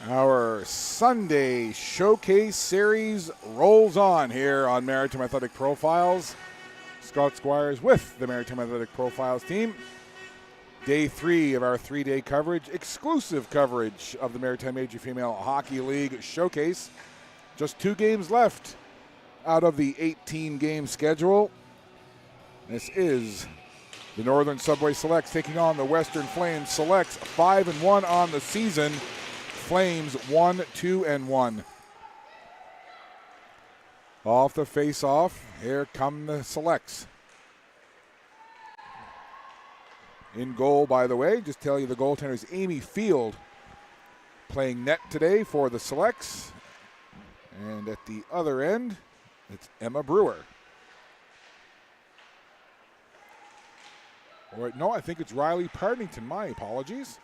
Our Sunday Showcase Series rolls on here on Maritime Athletic Profiles. Scott Squires with the Maritime Athletic Profiles team. Day 3 of our 3-day coverage, exclusive coverage of the Maritime Major Female Hockey League Showcase. Just 2 games left out of the 18-game schedule. This is the Northern Subway Selects taking on the Western Flames. Selects 5-1 on the season. Flames 1-2-1. Off the face-off, here come the Selects. In goal, by the way, just tell you the goaltender is Amy Field playing net today for the Selects. And at the other end, it's Emma Brewer. Or no, I think it's Riley Partington. My apologies.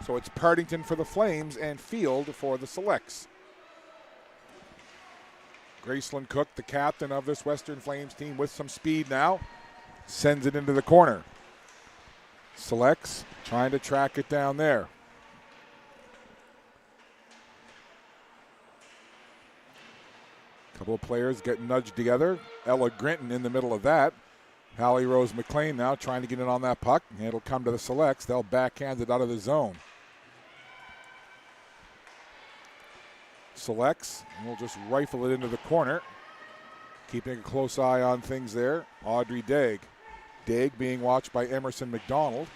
So it's Partington for the Flames and Field for the Selects. Graceland Cook, the captain of this Western Flames team, with some speed now, sends it into the corner. Selects trying to track it down there. A couple of players get nudged together. Ella Grinton in the middle of that. Hallie Rose McLean now trying to get in on that puck. And it'll come to the Selects. They'll backhand it out of the zone. Selects, and we'll just rifle it into the corner. Keeping a close eye on things there. Audrey Daig. Daig being watched by Emerson McDonald.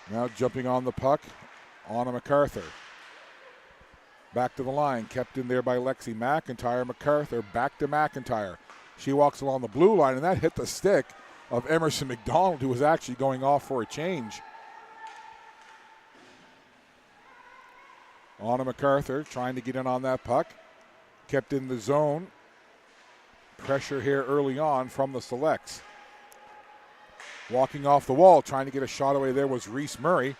Now jumping on the puck, Anna MacArthur. Back to the line, kept in there by Lexi McIntyre. MacArthur back to McIntyre. She walks along the blue line, and that hit the stick of Emerson McDonald, who was actually going off for a change. Anna MacArthur trying to get in on that puck. Kept in the zone. Pressure here early on from the Selects. Walking off the wall, trying to get a shot away there was Reese Murray.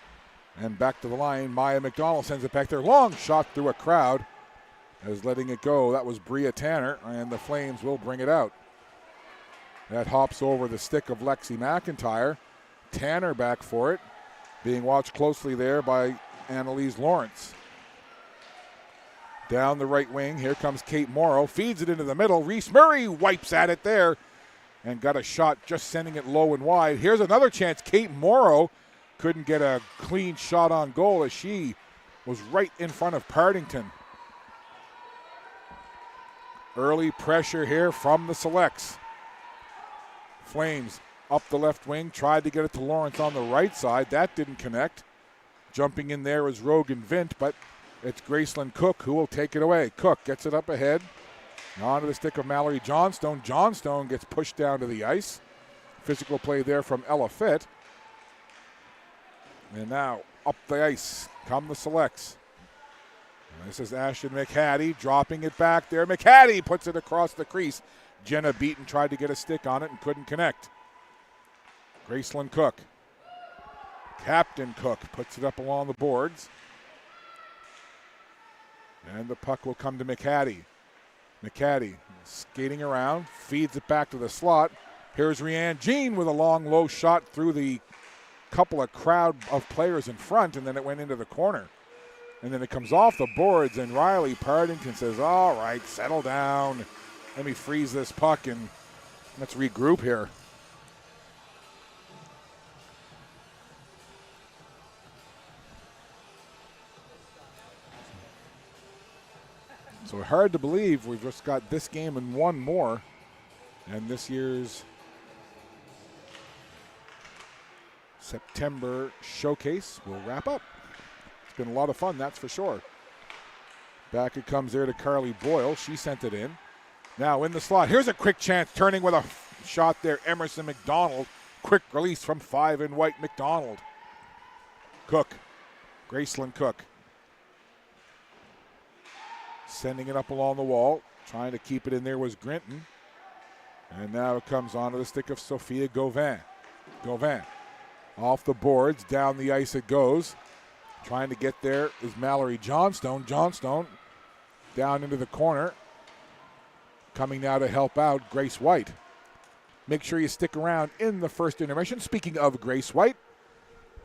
And back to the line, Maya McDonald sends it back there. Long shot through a crowd. As letting it go, that was Bria Tanner, and the Flames will bring it out. That hops over the stick of Lexi McIntyre. Tanner back for it. Being watched closely there by Annalise Lawrence. Down the right wing, here comes Kate Morrow. Feeds it into the middle. Reese Murray wipes at it there. And got a shot just sending it low and wide. Here's another chance. Kate Morrow couldn't get a clean shot on goal as she was right in front of Partington. Early pressure here from the Selects. Flames up the left wing, tried to get it to Lawrence on the right side. That didn't connect. Jumping in there is Rogan Vint, but it's Graceland Cook who will take it away. Cook gets it up ahead. Onto the stick of Mallory Johnstone. Johnstone gets pushed down to the ice. Physical play there from Ella Fitt. And now up the ice come the Selects. And this is Ashton McHattie dropping it back there. McHattie puts it across the crease. Jenna Beaton tried to get a stick on it and couldn't connect. Graceland Cook. Captain Cook puts it up along the boards. And the puck will come to McHattie. McHattie skating around, feeds it back to the slot. Here's Rianne Jean with a long, low shot through the couple of crowd of players in front, and then it went into the corner. And then it comes off the boards, and Riley Partington says, all right, settle down. Let me freeze this puck, and let's regroup here. So hard to believe we've just got this game and one more, and this year's September showcase will wrap up. It's been a lot of fun, that's for sure. Back it comes there to Carly Boyle. She sent it in. Now in the slot. Here's a quick chance. Turning with a shot there. Emerson McDonald. Quick release from 5 in white. McDonald. Cook. Graceland Cook. Sending it up along the wall. Trying to keep it in there was Grinton. And now it comes onto the stick of Sophia Gauvin. Gauvin. Off the boards. Down the ice it goes. Trying to get there is Mallory Johnstone. Johnstone down into the corner. Coming now to help out Grace White. Make sure you stick around in the first intermission. Speaking of Grace White,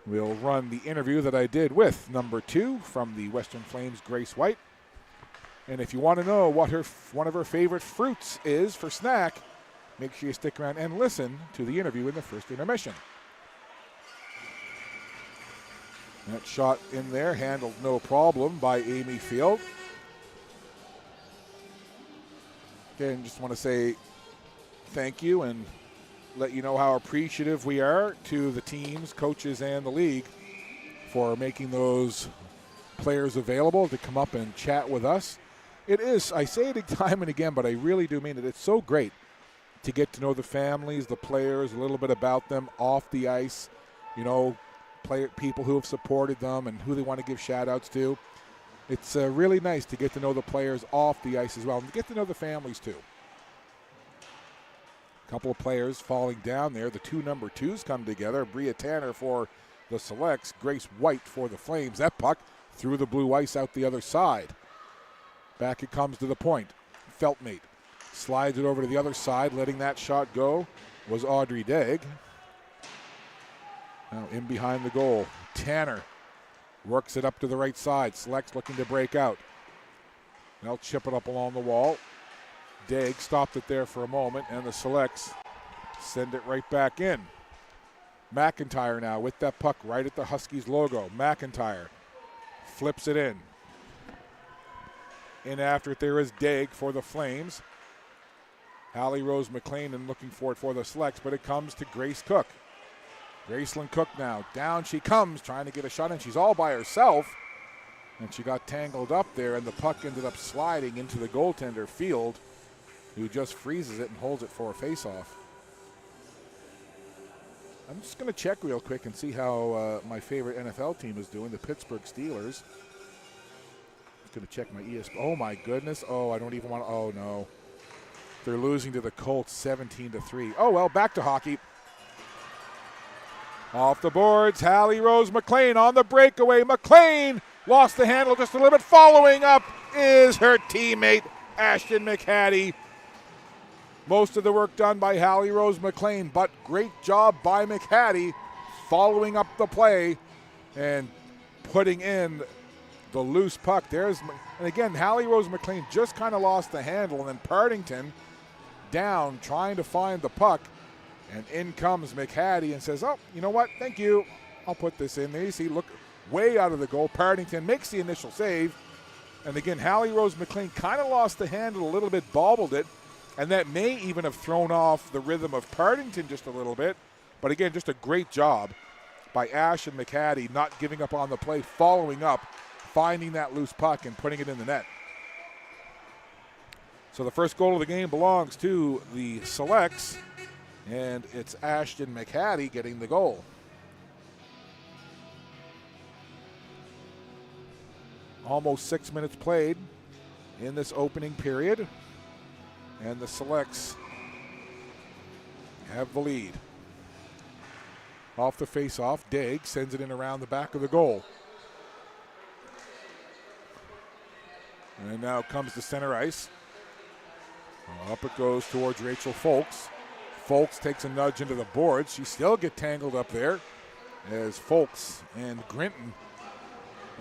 We'll run the interview that I did with number 2 from the Western Flames, Grace White. And if you want to know what one of her favorite fruits is for snack, make sure you stick around and listen to the interview in the first intermission. That shot in there, handled no problem by Amy Field. Again, just want to say thank you and let you know how appreciative we are to the teams, coaches, and the league for making those players available to come up and chat with us. It is, I say it time and again, but I really do mean it. It's so great to get to know the families, the players, a little bit about them off the ice, you know, people who have supported them and who they want to give shout-outs to. It's really nice to get to know the players off the ice as well and get to know the families too. Couple of players falling down there. The 2 number 2s come together. Bria Tanner for the Selects, Grace White for the Flames. That puck through the blue ice out the other side. Back it comes to the point. Feltmate slides it over to the other side. Letting that shot go was Audrey Degg. Now in behind the goal. Tanner works it up to the right side. Selects looking to break out. They'll chip it up along the wall. Degg stopped it there for a moment, and the Selects send it right back in. McIntyre now with that puck right at the Huskies logo. McIntyre flips it in. In after it there is Degg for the Flames. Hallie Rose McLean looking for it for the Selects, but it comes to Grace Cook. Gracelyn Cook now. Down she comes, trying to get a shot in. She's all by herself, and she got tangled up there, and the puck ended up sliding into the goaltender Field, who just freezes it and holds it for a face-off. I'm just going to check real quick and see how my favorite NFL team is doing, the Pittsburgh Steelers. I'm going to check my ESPN. Oh, my goodness. Oh, I don't even want to. Oh, no. They're losing to the Colts 17-3. Oh, well, back to hockey. Off the boards, Hallie Rose McLean on the breakaway. McLean lost the handle just a little bit. Following up is her teammate, Ashton McHattie. Most of the work done by Hallie Rose McLean, but great job by McHattie following up the play and putting in the loose puck. And again, Hallie Rose McLean just kind of lost the handle, and then Partington down trying to find the puck, and in comes McHattie and says, oh, you know what, thank you, I'll put this in there. You see, look, way out of the goal. Partington makes the initial save, and again, Hallie Rose McLean kind of lost the handle a little bit, bobbled it, and that may even have thrown off the rhythm of Partington just a little bit. But again, just a great job by Ash and McHattie, not giving up on the play, following up, finding that loose puck and putting it in the net. So the first goal of the game belongs to the Selects, and it's Ashton McHattie getting the goal. Almost 6 minutes played in this opening period, and the Selects have the lead. Off the face-off, Degg sends it in around the back of the goal. And now comes to center ice. Up it goes towards Rachel Folks. Folks takes a nudge into the boards. She still get tangled up there as Folks and Grinton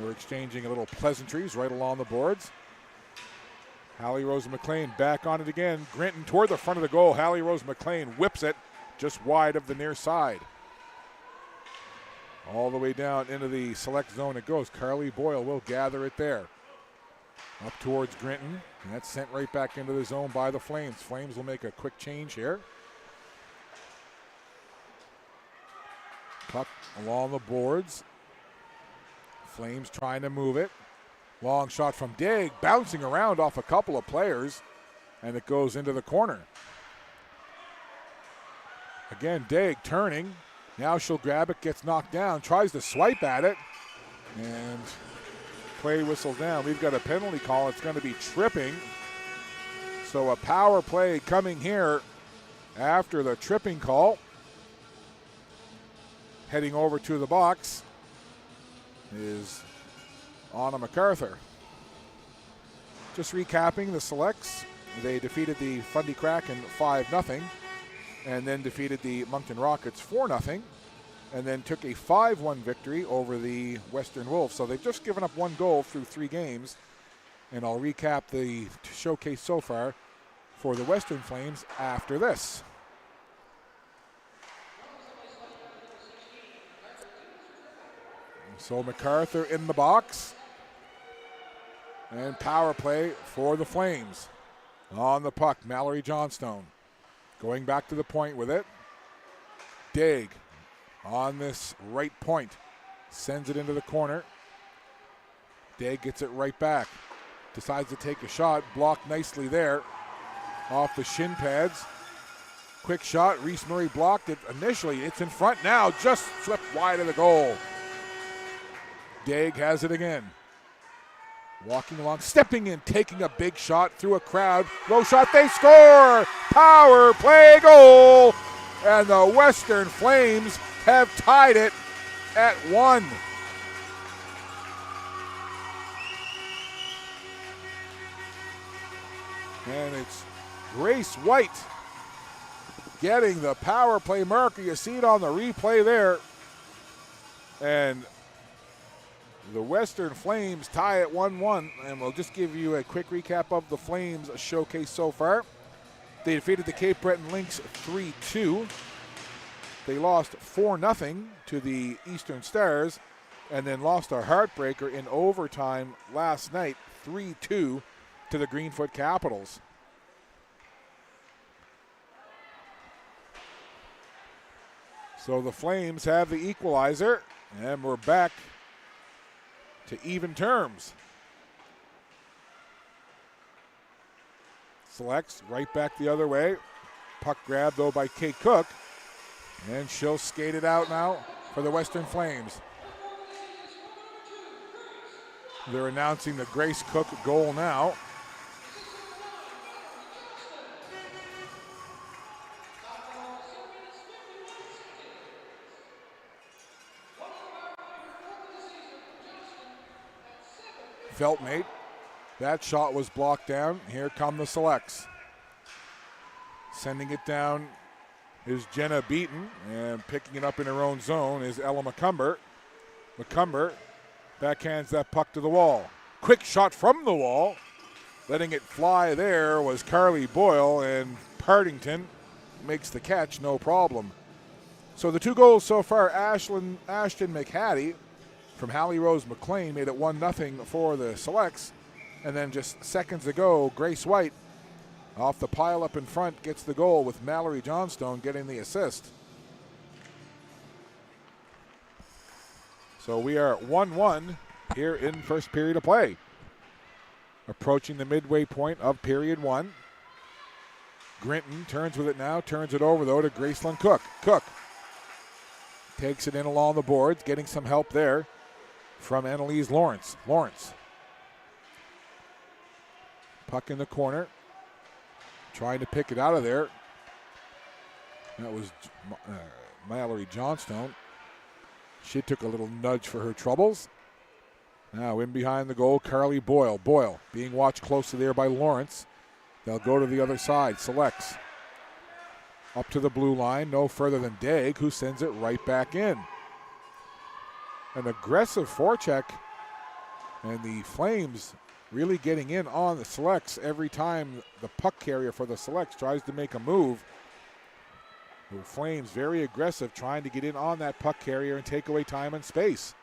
were exchanging a little pleasantries right along the boards. Hallie Rose McLean back on it again. Grinton toward the front of the goal. Hallie Rose McLean whips it just wide of the near side. All the way down into the select zone it goes. Carly Boyle will gather it there. Up towards Grinton, and that's sent right back into the zone by the Flames. Flames will make a quick change here. Puck along the boards. Flames trying to move it. Long shot from Degg, bouncing around off a couple of players, and it goes into the corner. Again, Degg turning. Now she'll grab it, gets knocked down, tries to swipe at it, and play whistle down. We've got a penalty call. It's going to be tripping. So a power play coming here after the tripping call. Heading over to the box is Anna MacArthur. Just recapping the Selects. They defeated the Fundy Kraken 5-0 and then defeated the Moncton Rockets 4-0. and then took a 5-1 victory over the Western Wolves. So they've just given up 1 goal through 3 games. And I'll recap the showcase so far for the Western Flames after this. So MacArthur in the box. And power play for the Flames. On the puck, Mallory Johnstone going back to the point with it. Daig on this right point. Sends it into the corner. Daig gets it right back. Decides to take a shot. Blocked nicely there. Off the shin pads. Quick shot. Reese Murray blocked it initially. It's in front now. Just slipped wide of the goal. Daig has it again. Walking along, stepping in, taking a big shot through a crowd. Low shot, they score! Power play goal! And the Western Flames have tied it at 1. And it's Grace White getting the power play marker. You see it on the replay there. And the Western Flames tie at 1-1, and we'll just give you a quick recap of the Flames showcase so far. They defeated the Cape Breton Lynx 3-2. They lost 4-0 to the Eastern Stars, and then lost a heartbreaker in overtime last night, 3-2 to the Greenfoot Capitals. So the Flames have the equalizer, and we're back to even terms. Selects right back the other way. Puck grab though by Kate Cook. And she'll skate it out now for the Western Flames. They're announcing the Grace Cook goal now. Feltmate. That shot was blocked down. Here come the Selects. Sending it down is Jenna Beaton, and picking it up in her own zone is Ella McCumber. McCumber backhands that puck to the wall. Quick shot from the wall. Letting it fly there was Carly Boyle, and Partington makes the catch, no problem. So the 2 goals so far, Ashton McHattie from Hallie Rose McLean made it 1-0 for the Selects. And then just seconds ago, Grace White off the pile up in front gets the goal, with Mallory Johnstone getting the assist. So we are at 1-1 here in first period of play. Approaching the midway point of period 1. Grinton turns with it now, turns it over though to Gracelyn Cook. Cook takes it in along the boards, getting some help there from Annalise Lawrence. Lawrence. Puck in the corner. Trying to pick it out of there. That was Mallory Johnstone. She took a little nudge for her troubles. Now in behind the goal, Carly Boyle. Boyle being watched closely there by Lawrence. They'll go to the other side. Selects. Up to the blue line, no further than Daig, who sends it right back in. An aggressive forecheck, and the Flames really getting in on the Selects every time the puck carrier for the Selects tries to make a move. The Flames very aggressive, trying to get in on that puck carrier and take away time and space.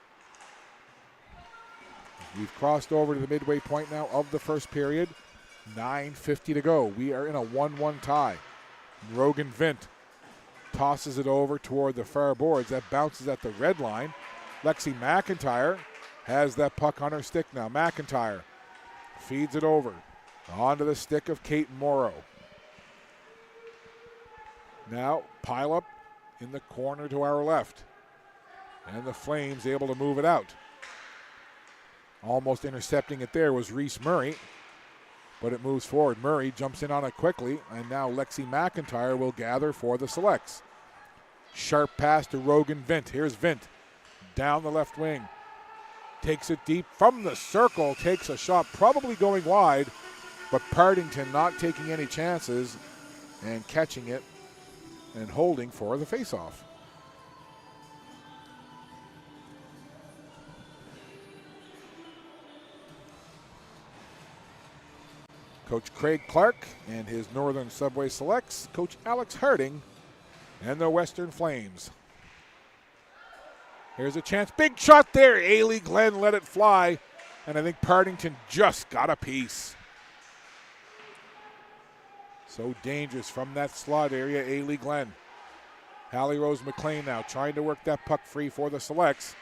We've crossed over to the midway point now of the first period. 9:50 to go. We are in a 1-1 tie. Rogan Vint tosses it over toward the far boards. That bounces at the red line. Lexi McIntyre has that puck on her stick now. McIntyre feeds it over onto the stick of Kate Morrow. Now pile up in the corner to our left. And the Flames able to move it out. Almost intercepting it there was Reese Murray, but it moves forward. Murray jumps in on it quickly, and now Lexi McIntyre will gather for the Selects. Sharp pass to Rogan Vint. Here's Vint down the left wing. Takes it deep from the circle, takes a shot probably going wide, but Partington not taking any chances and catching it and holding for the faceoff. Coach Craig Clark and his Northern Subway Selects, Coach Alex Harding and the Western Flames. Here's a chance. Big shot there. Ailey Glenn let it fly. And I think Partington just got a piece. So dangerous from that slot area, Ailey Glenn. Hallie Rose McLean now trying to work that puck free for the Selects.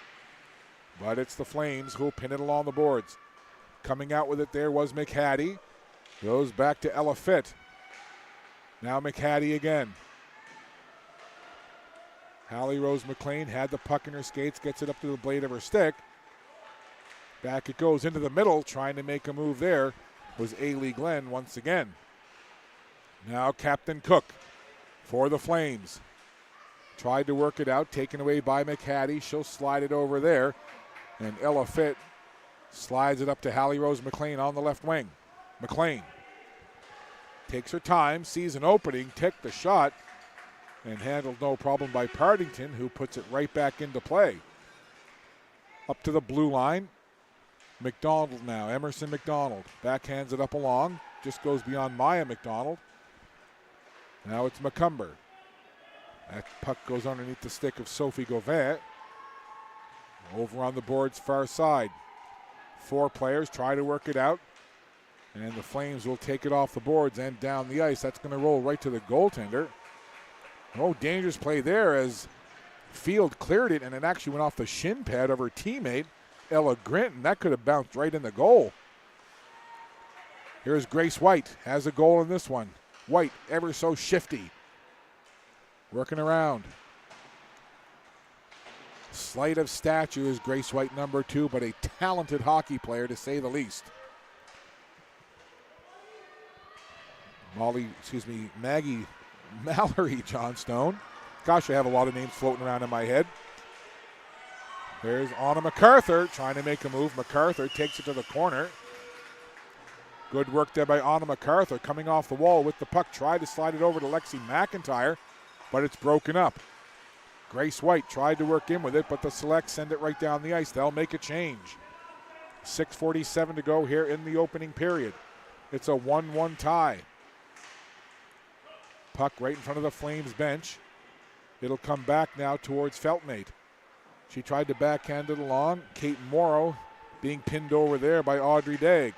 But it's the Flames who'll pin it along the boards. Coming out with it there was McHattie. Goes back to Ella Fitt. Now McHattie again. Hallie Rose McLean had the puck in her skates, gets it up to the blade of her stick. Back it goes into the middle, trying to make a move there was Ailey Glenn once again. Now Captain Cook for the Flames. Tried to work it out, taken away by McHattie. She'll slide it over there. And Ella Fitt slides it up to Hallie Rose McLean on the left wing. McLean takes her time, sees an opening, took the shot, and handled no problem by Partington, who puts it right back into play. Up to the blue line. McDonald now, Emerson McDonald. Backhands it up along, just goes beyond Maya McDonald. Now it's McCumber. That puck goes underneath the stick of Sophie Gauvin. Over on the board's far side. 4 players try to work it out. And the Flames will take it off the boards and down the ice. That's going to roll right to the goaltender. Oh, dangerous play there as Field cleared it, and it actually went off the shin pad of her teammate, Ella Grinton. That could have bounced right in the goal. Here's Grace White, has a goal in this one. White, ever so shifty. Working around. Slight of stature is Grace White, number 2, but a talented hockey player to say the least. Maggie Mallory Johnstone. Gosh, I have a lot of names floating around in my head. There's Anna MacArthur trying to make a move. MacArthur takes it to the corner. Good work there by Anna MacArthur coming off the wall with the puck. Tried to slide it over to Lexi McIntyre, but it's broken up. Grace White tried to work in with it, but the Selects send it right down the ice. They'll make a change. 6:47 to go here in the opening period. It's a 1-1 tie. Puck right in front of the Flames bench. It'll come back now towards Feltmate. She tried to backhand it along. Kate Morrow being pinned over there by Audrey Daigle.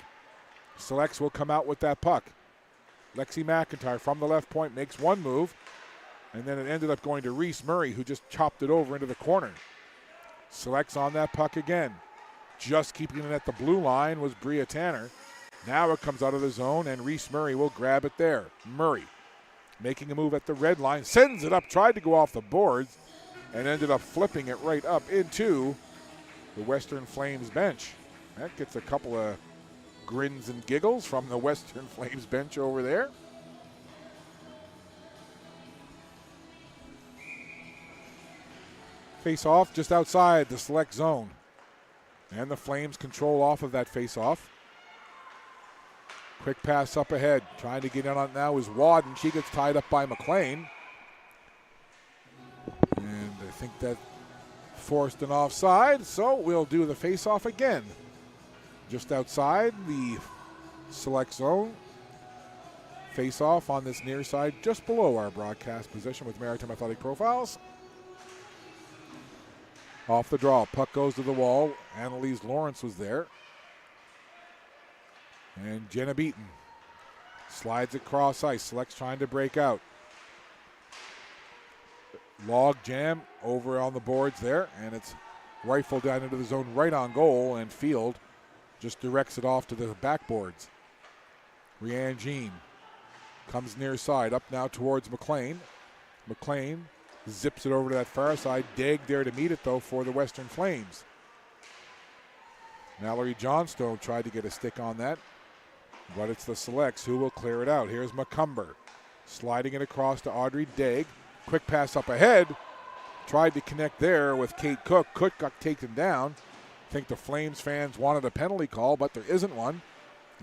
Selects will come out with that puck. Lexi McIntyre from the left point makes one move, and then it ended up going to Reese Murray, who just chopped it over into the corner. Selects on that puck again. Just keeping it at the blue line was Bria Tanner. Now it comes out of the zone, and Reese Murray will grab it there. Murray making a move at the red line, sends it up, tried to go off the boards, and ended up flipping it right up into the Western Flames bench. That gets a couple of grins and giggles from the Western Flames bench over there. Face-off just outside the select zone. And the Flames control off of that face-off. Quick pass up ahead. Trying to get in on it now is Wadden. She gets tied up by McLean. And I think that forced an offside, so we'll do the face-off again. Just outside the select zone. Face-off on this near side, just below our broadcast position with Maritime Athletic Profiles. Off the draw, puck goes to the wall. Annalise Lawrence was there. And Jenna Beaton slides across ice. Selects trying to break out. Log jam over on the boards there, and it's rifled down into the zone right on goal, and Field just directs it off to the backboards. Rianne Jean comes near side, up now towards McLean. McLean zips it over to that far side. Daigle there to meet it, though, for the Western Flames. Mallory Johnstone tried to get a stick on that, but it's the Selects who will clear it out. Here's McCumber sliding it across to Audrey Daigle. Quick pass up ahead. Tried to connect there with Kate Cook. Cook got taken down. I think the Flames fans wanted a penalty call, but there isn't one.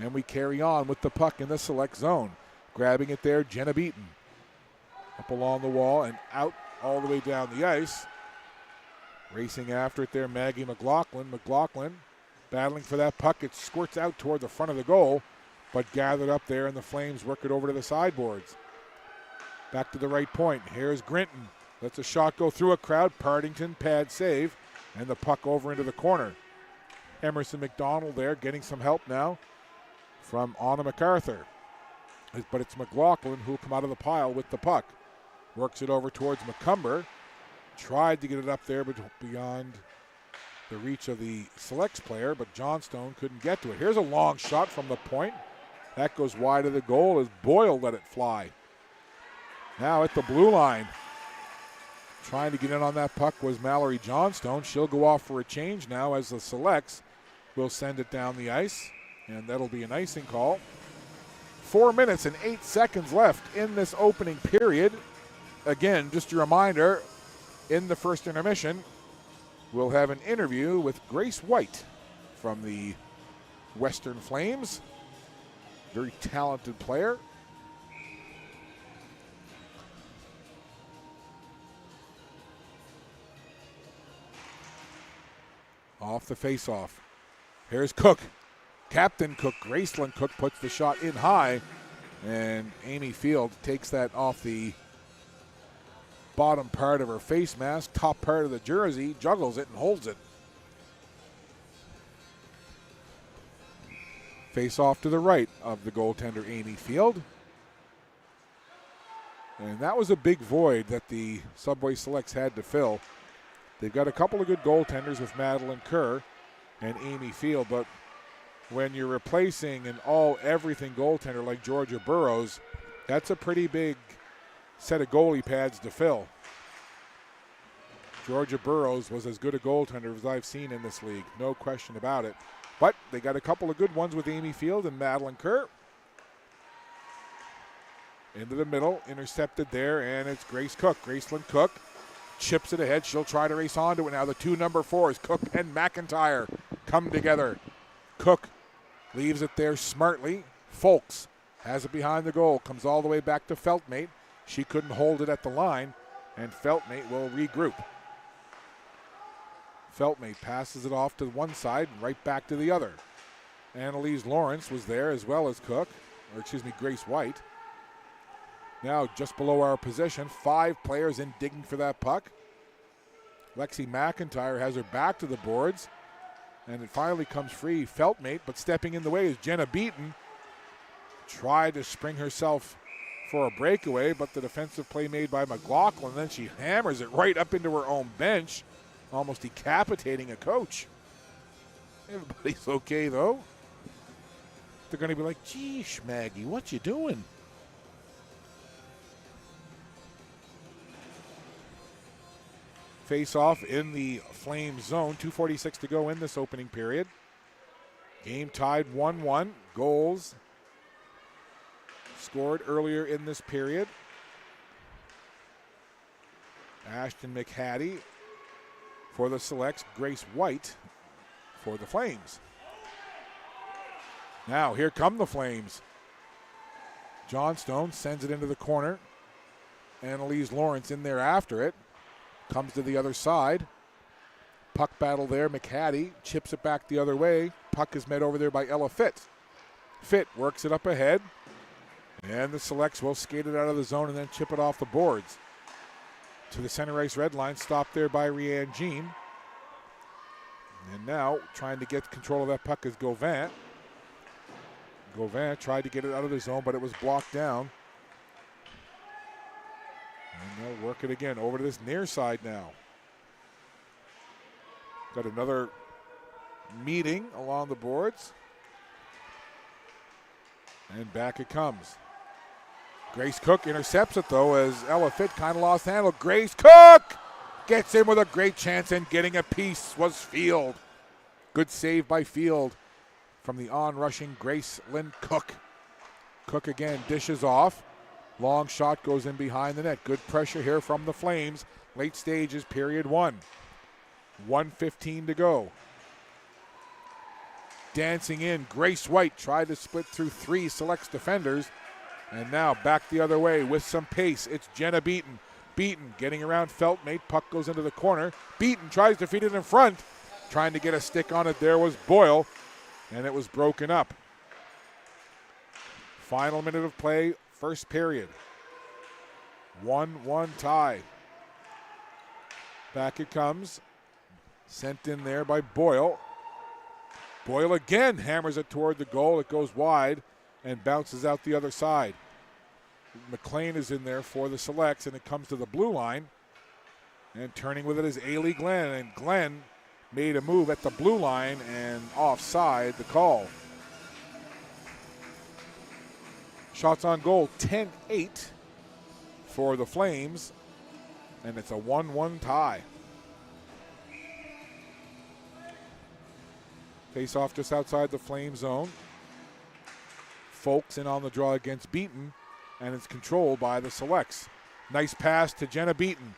And we carry on with the puck in the select zone. Grabbing it there, Jenna Beaton. Up along the wall and out all the way down the ice. Racing after it there, Maggie McLaughlin. McLaughlin battling for that puck. It squirts out toward the front of the goal. but gathered up there, and the Flames work it over to the sideboards. Back to the right point. Here's Grinton. Lets a shot go through a crowd. Partington pad save, and the puck over into the corner. Emerson McDonald there getting some help now from Anna MacArthur. But it's McLaughlin who will come out of the pile with the puck. Works it over towards McCumber. Tried to get it up there, but beyond the reach of the Selects player, but Johnstone couldn't get to it. Here's a long shot from the point. That goes wide of the goal as Boyle let it fly. Now at the blue line. Trying to get in on that puck was Mallory Johnstone. She'll go off for a change now as the Selects will send it down the ice, and that'll be an icing call. 4 minutes and 8 seconds left in this opening period. Again, just a reminder, in the first intermission, we'll have an interview with Grace White from the Western Flames. Very talented player. Off the face-off. Here's Cook. Captain Cook, Graceland Cook, puts the shot in high, and Amy Field takes that off the bottom part of her face mask, top part of the jersey, juggles it and holds it. Face off to the right of the goaltender, Amy Field. And that was a big void that the Subway Selects had to fill. They've got a couple of good goaltenders with Madeline Kerr and Amy Field, but when you're replacing an all-everything goaltender like Georgia Burrows, that's a pretty big set of goalie pads to fill. Georgia Burrows was as good a goaltender as I've seen in this league, no question about it. But they got a couple of good ones with Amy Field and Madeline Kerr. Into the middle, intercepted there, and it's Grace Cook. Graceland Cook chips it ahead. She'll try to race onto it now. The two number fours, Cook and McIntyre, come together. Cook leaves it there smartly. Folks has it behind the goal. Comes all the way back to Feltmate. She couldn't hold it at the line, and Feltmate will regroup. Feltmate passes it off to one side and right back to the other. Annalise Lawrence was there as well as Cook, Grace White. Now just below our position, 5 players in digging for that puck. Lexi McIntyre has her back to the boards, and it finally comes free. Feltmate, but stepping in the way is Jenna Beaton. Tried to spring herself for a breakaway, but the defensive play made by McLaughlin, then she hammers it right up into her own bench, almost decapitating a coach. Everybody's okay, though. They're going to be like, geesh, Maggie, what you doing? Face-off in the Flames zone. 2:46 to go in this opening period. Game tied 1-1. Goals scored earlier in this period. Ashton McHattie for the Selects. Grace White for the Flames. Now here come the Flames. Johnstone sends it into the corner. Annalise Lawrence in there after it. Comes to the other side. Puck battle there. McHattie chips it back the other way. Puck is met over there by Ella Fitt. Fitt works it up ahead. And the Selects will skate it out of the zone and then chip it off the boards. To the center ice red line. Stopped there by Rianne Jean. And now trying to get control of that puck is Gauvin. Gauvin tried to get it out of the zone, but it was blocked down. And they'll work it again over to this near side now. Got another meeting along the boards. And back it comes. Grace Cook intercepts it, though, as Ella Fitt kind of lost handle. Grace Cook gets in with a great chance, and getting a piece was Field. Good save by Field from the on-rushing Grace Lynn Cook. Cook again dishes off. Long shot goes in behind the net. Good pressure here from the Flames. Late stages, period 1. 1:15 to go. Dancing in, Grace White tried to split through 3 Selects defenders. And now back the other way with some pace. It's Jenna Beaton. Beaton getting around Feltmate. Puck goes into the corner. Beaton tries to feed it in front. Trying to get a stick on it there was Boyle. And it was broken up. Final minute of play, first period. 1-1 tie. Back it comes. Sent in there by Boyle. Boyle again hammers it toward the goal. It goes wide and bounces out the other side. McLean is in there for the Selects, and it comes to the blue line. And turning with it is Ailey Glenn. And Glenn made a move at the blue line and offside the call. Shots on goal, 10-8 for the Flames. And it's a 1-1 tie. Face off just outside the Flame zone. Folks in on the draw against Beaton, and it's controlled by the Selects. Nice pass to Jenna Beaton.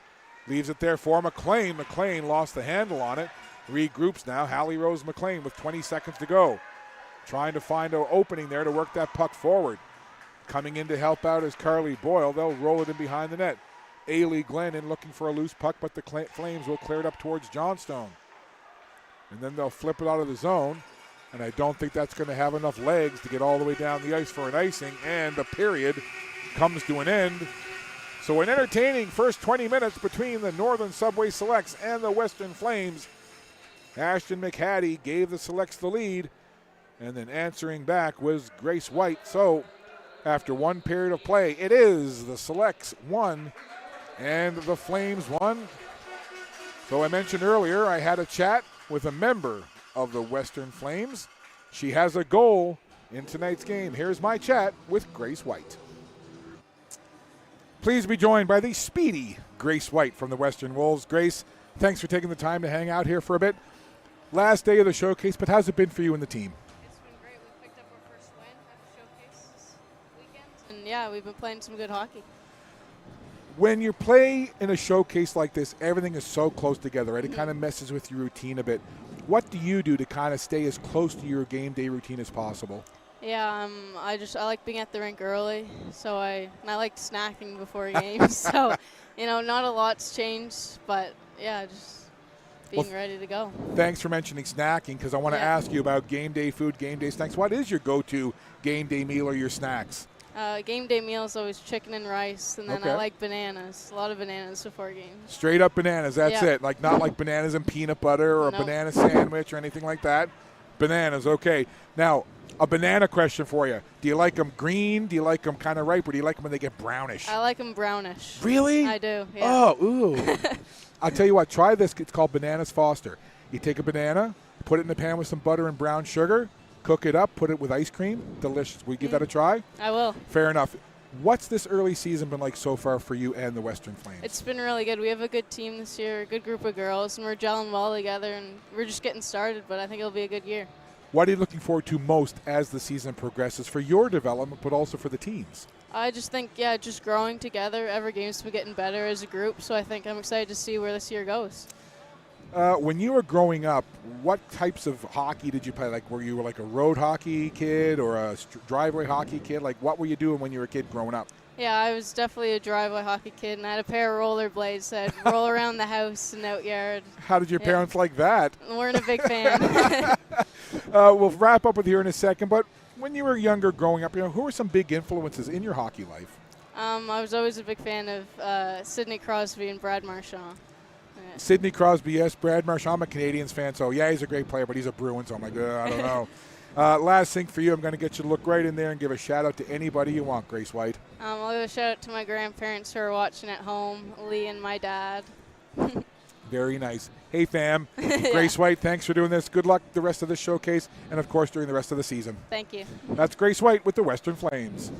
Leaves it there for McLean. McLean lost the handle on it. Regroups now. Hallie Rose McLean with 20 seconds to go. Trying to find an opening there to work that puck forward. Coming in to help out is Carly Boyle. They'll roll it in behind the net. Ailey Glenn in looking for a loose puck, but the Flames will clear it up towards Johnstone. And then they'll flip it out of the zone. And I don't think that's going to have enough legs to get all the way down the ice for an icing. And the period comes to an end. So an entertaining first 20 minutes between the Northern Subway Selects and the Western Flames. Ashton McHattie gave the Selects the lead. And then answering back was Grace White. So after one period of play, it is the Selects 1 and the Flames 1. So I mentioned earlier I had a chat with a member of the Western Flames. She has a goal in tonight's game. Here's my chat with Grace White. Please be joined by the speedy Grace White from the Western Wolves. Grace, thanks for taking the time to hang out here for a bit. Last day of the showcase, but how's it been for you and the team? It's been great. We picked up our first win at the showcase this weekend. And yeah, we've been playing some good hockey. When you play in a showcase like this, everything is so close together, right? It kind of messes with your routine a bit. What do you do to kind of stay as close to your game day routine as possible? Yeah, I like being at the rink early, so I like snacking before games. So, not a lot's changed, but yeah, just being ready to go. Thanks for mentioning snacking, because I want to ask you about game day food, game day snacks. What is your go-to game day meal or your snacks? Game day meal is always chicken and rice, and then I like bananas. A lot of bananas before games. Straight up bananas, that's it. Not like bananas and peanut butter or a banana sandwich or anything like that. Bananas, okay. Now, a banana question for you. Do you like them green? Do you like them kind of ripe, or do you like them when they get brownish? I like them brownish. Really? I do, yeah. Oh, ooh. I'll tell you what, try this. It's called Bananas Foster. You take a banana, put it in the pan with some butter and brown sugar, cook it up, put it with ice cream. Delicious. Will you give that a try? I will. Fair enough. What's this early season been like so far for you and the Western Flames? It's been really good. We have a good team this year, a good group of girls, and we're gelling well together, and we're just getting started, but I think it'll be a good year. What are you looking forward to most as the season progresses for your development, but also for the teams? I just think, just growing together. Every game's been getting better as a group, so I think I'm excited to see where this year goes. When you were growing up, what types of hockey did you play? Like, were you like a road hockey kid or a driveway hockey kid? Like, what were you doing when you were a kid growing up? Yeah, I was definitely a driveway hockey kid, and I had a pair of rollerblades that I'd roll around the house and out yard. How did your parents like that? Weren't a big fan. We'll wrap up with you in a second, but when you were younger growing up, who were some big influences in your hockey life? I was always a big fan of Sidney Crosby and Brad Marchand. Sidney Crosby, yes. Brad Marchand, I'm a Canadiens fan, so yeah, he's a great player, but he's a Bruin, so I'm like, I don't know. Last thing for you, I'm going to get you to look right in there and give a shout-out to anybody you want, Grace White. I'll give a shout-out to my grandparents who are watching at home, Lee and my dad. Very nice. Hey, fam. Grace White, thanks for doing this. Good luck the rest of the showcase and, of course, during the rest of the season. Thank you. That's Grace White with the Western Flames.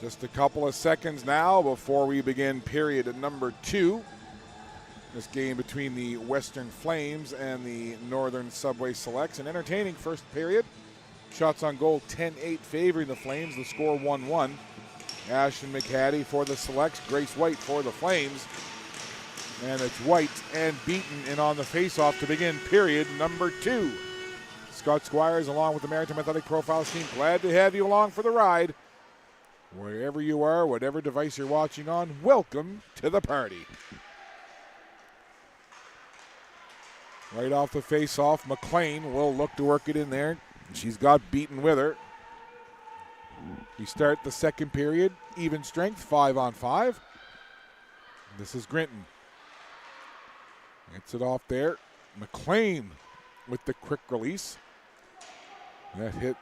Just a couple of seconds now before we begin period number 2. This game between the Western Flames and the Northern Subway Selects. An entertaining first period. Shots on goal 10-8 favoring the Flames. The score 1-1. Ashton McHattie for the Selects, Grace White for the Flames. And it's White and Beaton in on the faceoff to begin period number 2. Scott Squires along with the Maritime Athletic Profiles team. Glad to have you along for the ride. Wherever you are, whatever device you're watching on, welcome to the party. Right off the faceoff, McLean will look to work it in there. She's got Beaton with her. We start the second period, even strength, 5-on-5. This is Grinton. Gets it off there. McLean with the quick release. That hit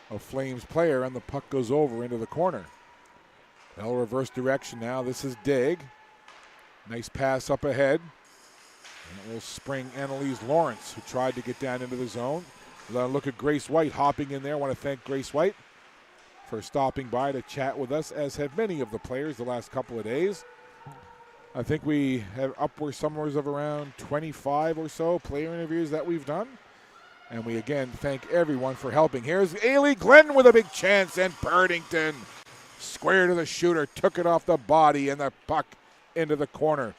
a Flames player, and the puck goes over into the corner. They'll reverse direction now. This is Digg. Nice pass up ahead. And it will spring Annalise Lawrence, who tried to get down into the zone. Look at Grace White hopping in there. I want to thank Grace White for stopping by to chat with us, as have many of the players the last couple of days. I think we have upwards somewhere of around 25 or so player interviews that we've done. And we again thank everyone for helping. Here's Ailey Glenn with a big chance, and Perdington square to the shooter, took it off the body, and the puck into the corner.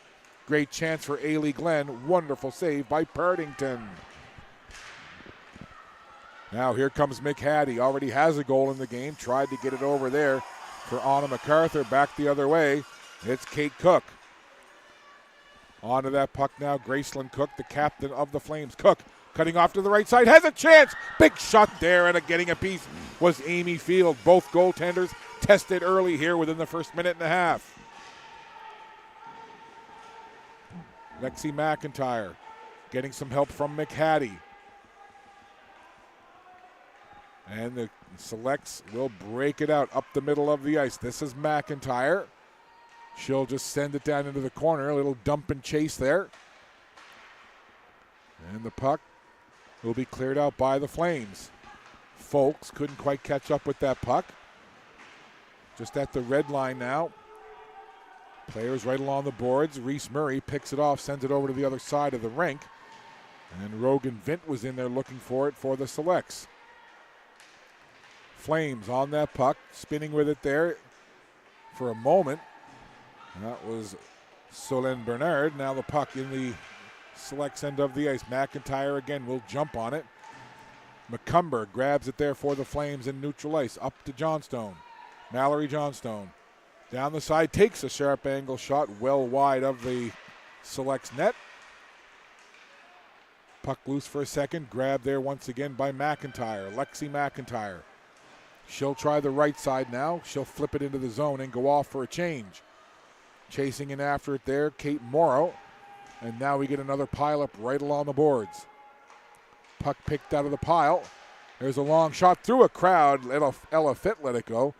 Great chance for Ailey Glenn. Wonderful save by Perdington. Now here comes McHattie. Already has a goal in the game. Tried to get it over there for Anna MacArthur. Back the other way. It's Kate Cook. Onto that puck now. Gracelyn Cook, the captain of the Flames. Cook cutting off to the right side. Has a chance. Big shot there, and getting a piece was Amy Field. Both goaltenders tested early here within the first minute and a half. Lexi McIntyre getting some help from McHattie. And the Selects will break it out up the middle of the ice. This is McIntyre. She'll just send it down into the corner. A little dump and chase there. And the puck will be cleared out by the Flames. Folks couldn't quite catch up with that puck. Just at the red line now. Players right along the boards. Reese Murray picks it off, sends it over to the other side of the rink. And Rogan Vint was in there looking for it for the Selects. Flames on that puck, spinning with it there for a moment. That was Solène Bernard. Now the puck in the Selects end of the ice. McIntyre again will jump on it. McCumber grabs it there for the Flames in neutral ice. Up to Johnstone. Mallory Johnstone. Down the side, takes a sharp angle shot well wide of the Selects net. Puck loose for a second. Grabbed there once again by McIntyre. Lexi McIntyre. She'll try the right side now. She'll flip it into the zone and go off for a change. Chasing in after it there, Kate Morrow. And now we get another pileup right along the boards. Puck picked out of the pile. There's a long shot through a crowd. Ella Fitt let it go.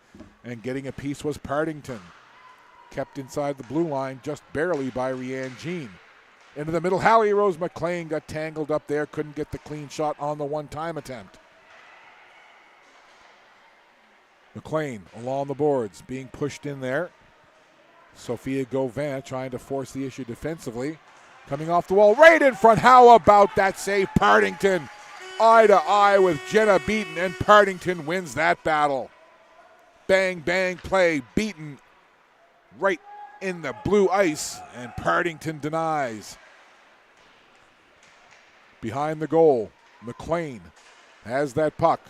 And getting a piece was Perdington. Kept inside the blue line just barely by Rianne Jean. Into the middle, Hallie Rose McLean got tangled up there. Couldn't get the clean shot on the one-time attempt. McLean along the boards, being pushed in there. Sophia Gauvin trying to force the issue defensively. Coming off the wall, right in front. How about that save? Perdington eye to eye with Jenna Beaton, and Perdington wins that battle. Bang, bang play. Beaton right in the blue ice, and Perdington denies. Behind the goal, McLean has that puck.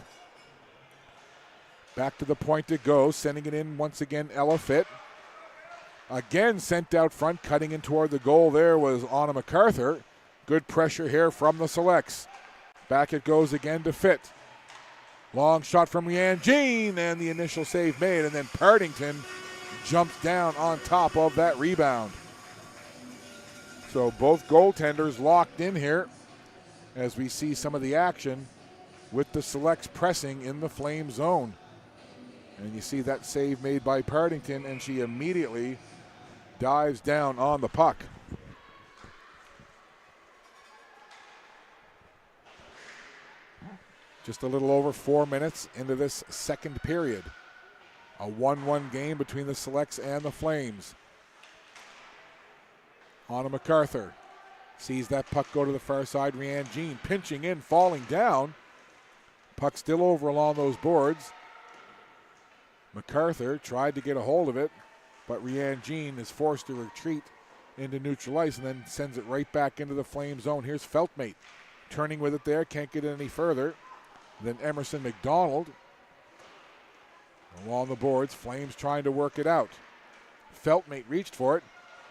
Back to the point it goes, sending it in once again, Ella Fitt. Again sent out front, cutting in toward the goal there was Anna MacArthur. Good pressure here from the Selects. Back it goes again to Fitt. Long shot from Rianne Jean, and the initial save made, and then Perdington jumps down on top of that rebound. So both goaltenders locked in here as we see some of the action with the Selects pressing in the Flame zone. And you see that save made by Perdington, and she immediately dives down on the puck. Just a little over 4 minutes into this second period. A 1-1 game between the Selects and the Flames. Anna MacArthur sees that puck go to the far side. Rianne Jean pinching in, falling down. Puck still over along those boards. MacArthur tried to get a hold of it, but Rianne Jean is forced to retreat into neutral ice and then sends it right back into the Flame zone. Here's Feltmate turning with it there, can't get it any further. Then Emerson McDonald along the boards. Flames trying to work it out. Feltmate reached for it,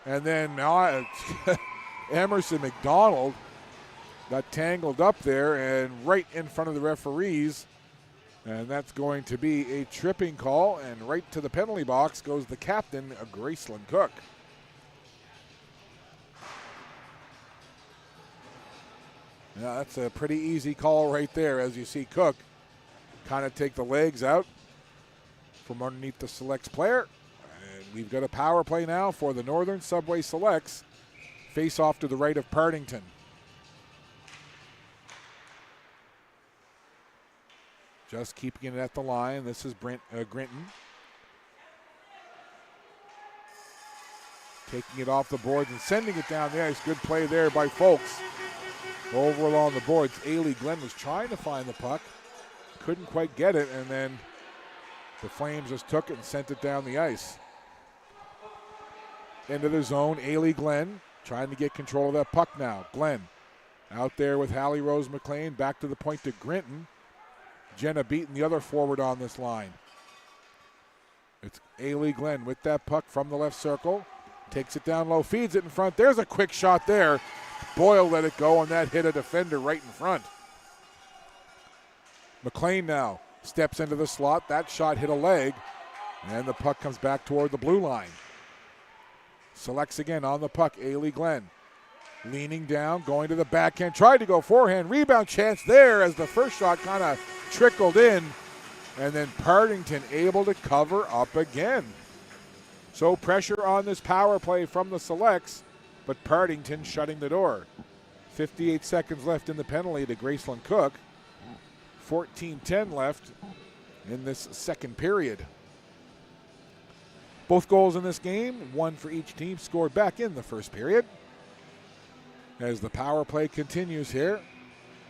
and then Emerson McDonald got tangled up there and right in front of the referees, and that's going to be a tripping call, and right to the penalty box goes the captain, Gracelyn Cook. Yeah, that's a pretty easy call right there, as you see Cook kind of take the legs out from underneath the Selects player. And we've got a power play now for the Northern Subway Selects. Face off to the right of Partington. Just keeping it at the line. This is Grinton. Taking it off the boards and sending it down the ice. Good play there by Folks. Over along the boards, Ailey Glenn was trying to find the puck. Couldn't quite get it, and then the Flames just took it and sent it down the ice. Into the zone, Ailey Glenn trying to get control of that puck now. Glenn out there with Hallie Rose McLean. Back to the point to Grinton. Jenna Beaton, the other forward on this line. It's Ailey Glenn with that puck from the left circle. Takes it down low, feeds it in front. There's a quick shot there. Boyle let it go, and that hit a defender right in front. McLean now steps into the slot. That shot hit a leg, and the puck comes back toward the blue line. Selects again on the puck, Ailey Glenn. Leaning down, going to the backhand, tried to go forehand. Rebound chance there as the first shot kind of trickled in, and then Partington able to cover up again. So pressure on this power play from the Selects, but Partington shutting the door. 58 seconds left in the penalty to Gracelyn Cook. 14:10 left in this second period. Both goals in this game, one for each team, scored back in the first period. As the power play continues here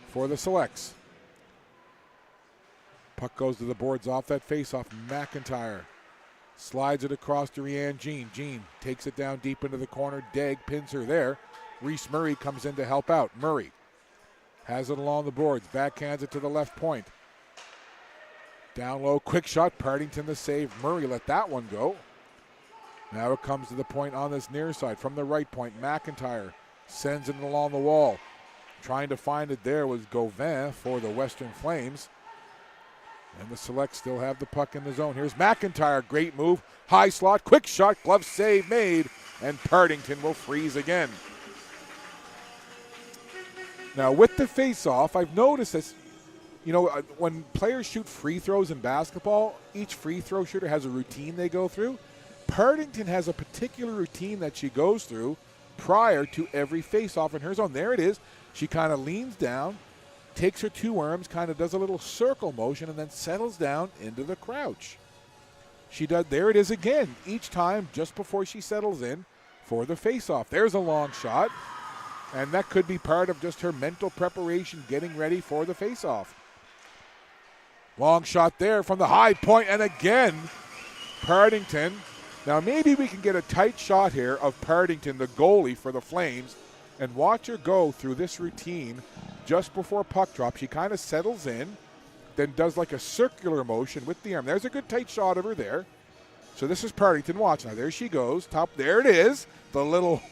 for the Selects. Puck goes to the boards off that faceoff. McIntyre slides it across to Rianne Jean. Jean takes it down deep into the corner. Degg pins her there. Reese Murray comes in to help out. Murray has it along the boards. Backhands it to the left point. Down low, quick shot. Partington the save. Murray let that one go. Now it comes to the point on this near side. From the right point, McIntyre sends it along the wall. Trying to find it there was Gauvin for the Western Flames. And the Selects still have the puck in the zone. Here's McIntyre, great move. High slot, quick shot, glove save made, and Partington will freeze again. Now with the face-off, I've noticed this, when players shoot free throws in basketball, each free throw shooter has a routine they go through. Partington has a particular routine that she goes through prior to every face-off in her zone. There it is. She kind of leans down, takes her two arms, kind of does a little circle motion, and then settles down into the crouch. There it is again, each time just before she settles in for the face-off. There's a long shot, and that could be part of just her mental preparation, getting ready for the face-off. Long shot there from the high point, and again, Partington. Now maybe we can get a tight shot here of Partington, the goalie for the Flames, and watch her go through this routine just before puck drop. She kind of settles in, then does like a circular motion with the arm. There's a good tight shot of her there. So this is Partington. Watch now. There she goes. Top. There it is. The little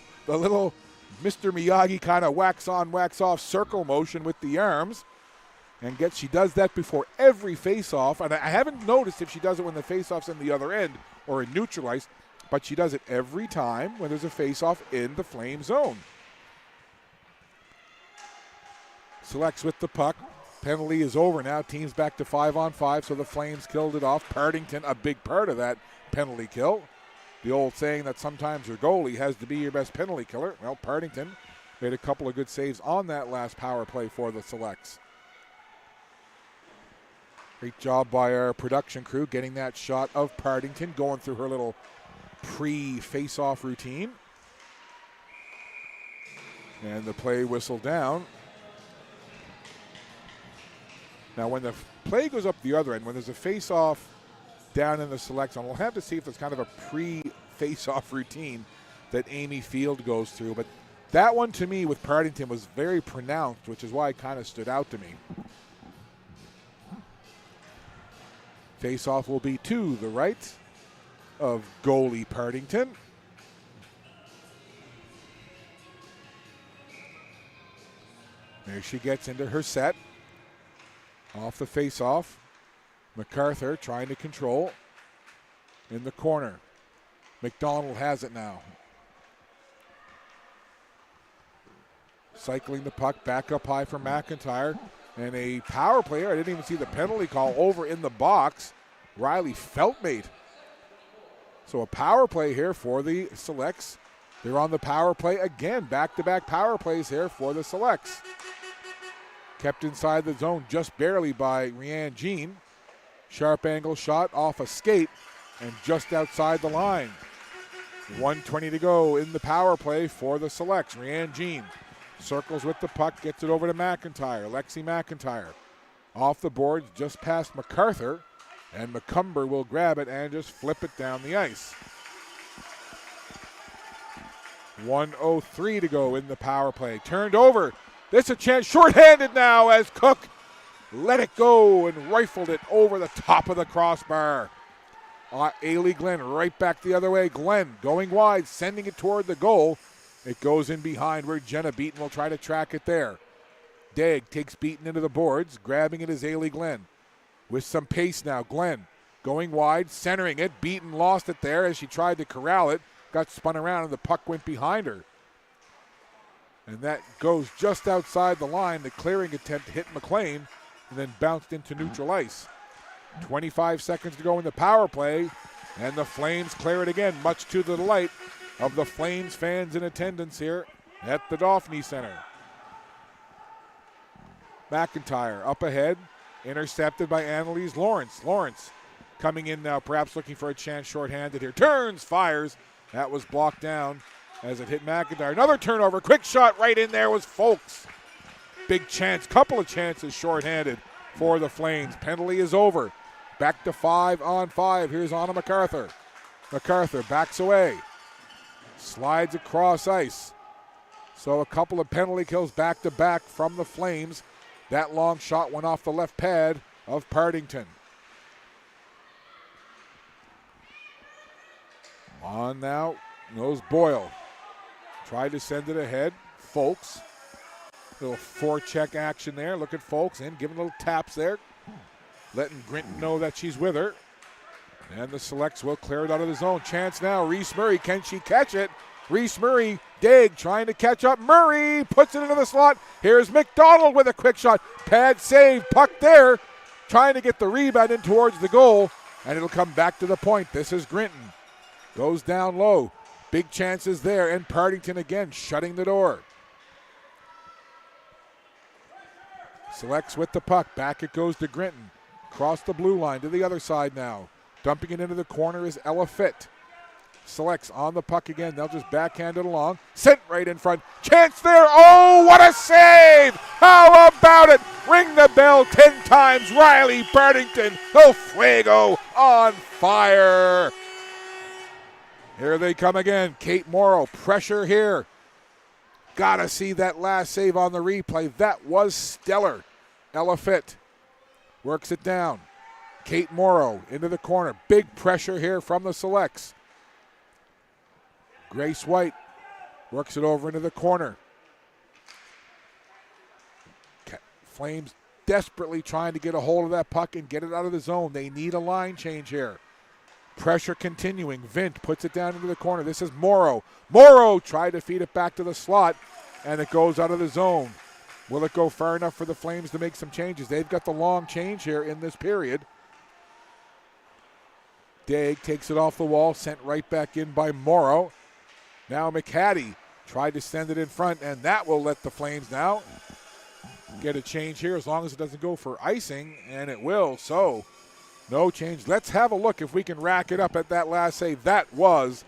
Mr. Miyagi kind of wax on, wax off circle motion with the arms. And she does that before every face-off. And I haven't noticed if she does it when the face-off's in the other end or in neutral ice, but she does it every time when there's a face-off in the Flame zone. Selects with the puck. Penalty is over now. Team's back to 5-on-5, so the Flames killed it off. Partington, a big part of that penalty kill. The old saying that sometimes your goalie has to be your best penalty killer. Well, Partington made a couple of good saves on that last power play for the Selects. Great job by our production crew getting that shot of Partington, going through her little pre-face-off routine. And the play whistled down. Now when the play goes up the other end, when there's a face-off down in the selection. We'll have to see if there's kind of a pre-face-off routine that Amy Field goes through. But that one to me with Partington was very pronounced, which is why it kind of stood out to me. Face-off will be to the right of goalie Partington. There she gets into her set. Off the face-off. MacArthur trying to control in the corner. McDonald has it now. Cycling the puck back up high for McIntyre. And a power player, I didn't even see the penalty call, over in the box. Riley Feltmate. So a power play here for the Selects. They're on the power play again. Back-to-back power plays here for the Selects. Kept inside the zone just barely by Rianne Jean. Sharp angle shot off a skate and just outside the line. 1:20 to go in the power play for the Selects. Rianne Jean circles with the puck, gets it over to McIntyre. Lexi McIntyre off the boards just past MacArthur, and McCumber will grab it and just flip it down the ice. 1:03 to go in the power play. Turned over. This a chance, shorthanded now as Cook let it go and rifled it over the top of the crossbar. Ailey Glenn right back the other way. Glenn going wide, sending it toward the goal. It goes in behind where Jenna Beaton will try to track it there. Dagg takes Beaton into the boards. Grabbing it is Ailey Glenn. With some pace now, Glenn going wide, centering it. Beaton lost it there as she tried to corral it. Got spun around and the puck went behind her. And that goes just outside the line. The clearing attempt hit McLean and then bounced into neutral ice. 25 seconds to go in the power play, and the Flames clear it again, much to the delight of the Flames fans in attendance here at the Dauphinee Center. McIntyre up ahead, intercepted by Annalise Lawrence. Lawrence coming in now, perhaps looking for a chance shorthanded here. Turns, fires. That was blocked down as it hit McIntyre. Another turnover, quick shot right in there was Folks. Big chance, couple of chances shorthanded for the Flames. Penalty is over. Back to 5-on-5. Here's Anna MacArthur. MacArthur backs away. Slides across ice. So a couple of penalty kills back to back from the Flames. That long shot went off the left pad of Partington. On now, knows Boyle. Tried to send it ahead. Folks. Little forecheck action there. Look at Folks in, giving little taps there. Letting Grinton know that she's with her. And the Selects will clear it out of the zone. Chance now, Reese Murray. Can she catch it? Reese Murray, Dagg trying to catch up. Murray puts it into the slot. Here's McDonald with a quick shot. Pad save, puck there. Trying to get the rebound in towards the goal. And it'll come back to the point. This is Grinton. Goes down low. Big chances there. And Partington again shutting the door. Selects with the puck. Back it goes to Grinton. Across the blue line to the other side now. Dumping it into the corner is Ella Fitt. Selects on the puck again. They'll just backhand it along. Sent right in front. Chance there. Oh, what a save! How about it? Ring the bell 10 times. Riley Partington. The Fuego on fire. Here they come again. Kate Morrow. Pressure here. Gotta see that last save on the replay. That was stellar. Ella Fitt works it down. Kate Morrow into the corner. Big pressure here from the Selects. Grace White works it over into the corner. Flames desperately trying to get a hold of that puck and get it out of the zone. They need a line change here. Pressure continuing. Vint puts it down into the corner. This is Morrow. Morrow tried to feed it back to the slot, and it goes out of the zone. Will it go far enough for the Flames to make some changes? They've got the long change here in this period. Dagg takes it off the wall, sent right back in by Morrow. Now McHattie tried to send it in front, and that will let the Flames now get a change here as long as it doesn't go for icing, and it will. So no change. Let's have a look if we can rack it up at that last save. That was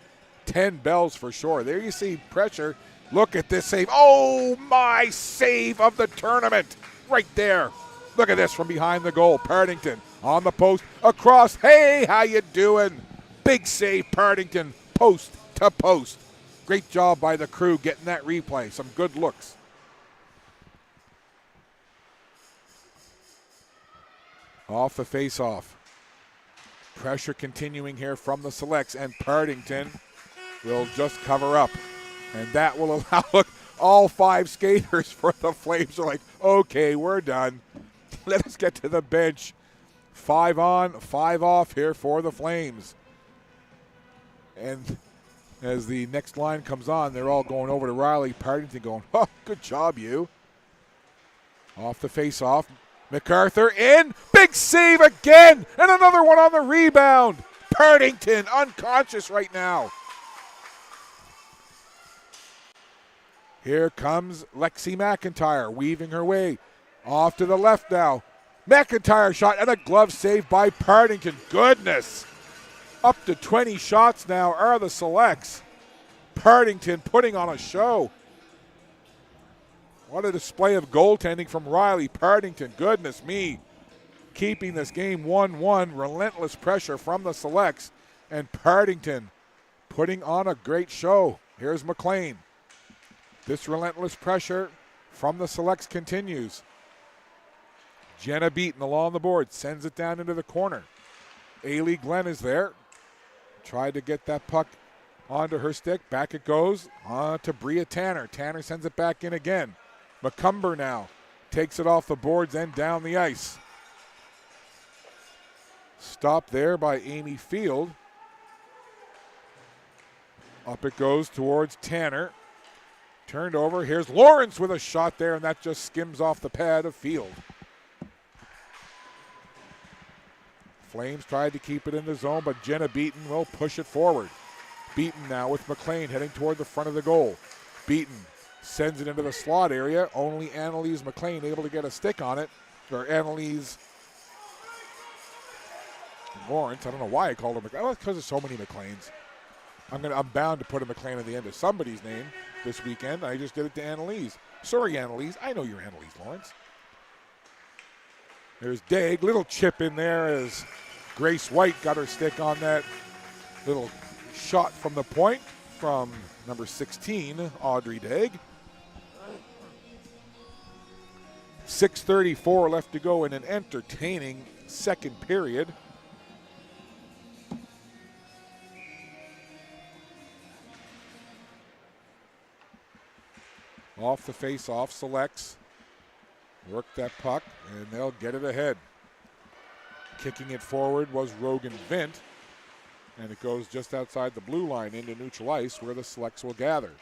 10 bells for sure. There you see pressure. Look at this save. Oh, my save of the tournament right there. Look at this from behind the goal. Partington On the post, across. Hey, how you doing? Big save, Partington, post to post. Great job by the crew getting that replay. Some good looks. Off the face-off. Pressure continuing here from the Selects, and Partington will just cover up. And that will allow, look, all 5 skaters for the Flames are like, okay, we're done. Let us get to the bench. 5 on, 5 off here for the Flames. And as the next line comes on, they're all going over to Riley. Partington going, oh, good job, you. Off the face-off. MacArthur in. Big save again. And another one on the rebound. Partington unconscious right now. Here comes Lexi McIntyre weaving her way. Off to the left now. McIntyre shot and a glove save by Partington. Goodness. Up to 20 shots now are the Selects. Partington putting on a show. What a display of goaltending from Riley Partington. Goodness me. Keeping this game 1-1. Relentless pressure from the Selects. And Partington putting on a great show. Here's McLean. This relentless pressure from the Selects continues. Jenna Beaton along the board. Sends it down into the corner. Ailey Glenn is there. Tried to get that puck onto her stick. Back it goes. On to Bria Tanner. Tanner sends it back in again. McCumber now takes it off the boards and down the ice. Stopped there by Amy Field. Up it goes towards Tanner. Turned over. Here's Lawrence with a shot there, and that just skims off the pad of Field. Flames tried to keep it in the zone, but Jenna Beaton will push it forward. Beaton now with McLean heading toward the front of the goal. Beaton sends it into the slot area. Only Annalise McLean able to get a stick on it. Or Annalise Lawrence. I don't know why I called her McLean. Oh, it's because there's so many McLeans. I'm bound to put a McLean at the end of somebody's name this weekend. I just did it to Annalise. Sorry, Annalise. I know you're Annalise Lawrence. There's Daig. Little chip in there as Grace White got her stick on that little shot from the point from number 16, Audrey Daig. 6:34 left to go in an entertaining second period. Off the face-off, Selects. Work that puck, and they'll get it ahead. Kicking it forward was Rogan Vint, and it goes just outside the blue line into neutral ice where the Selects will gather.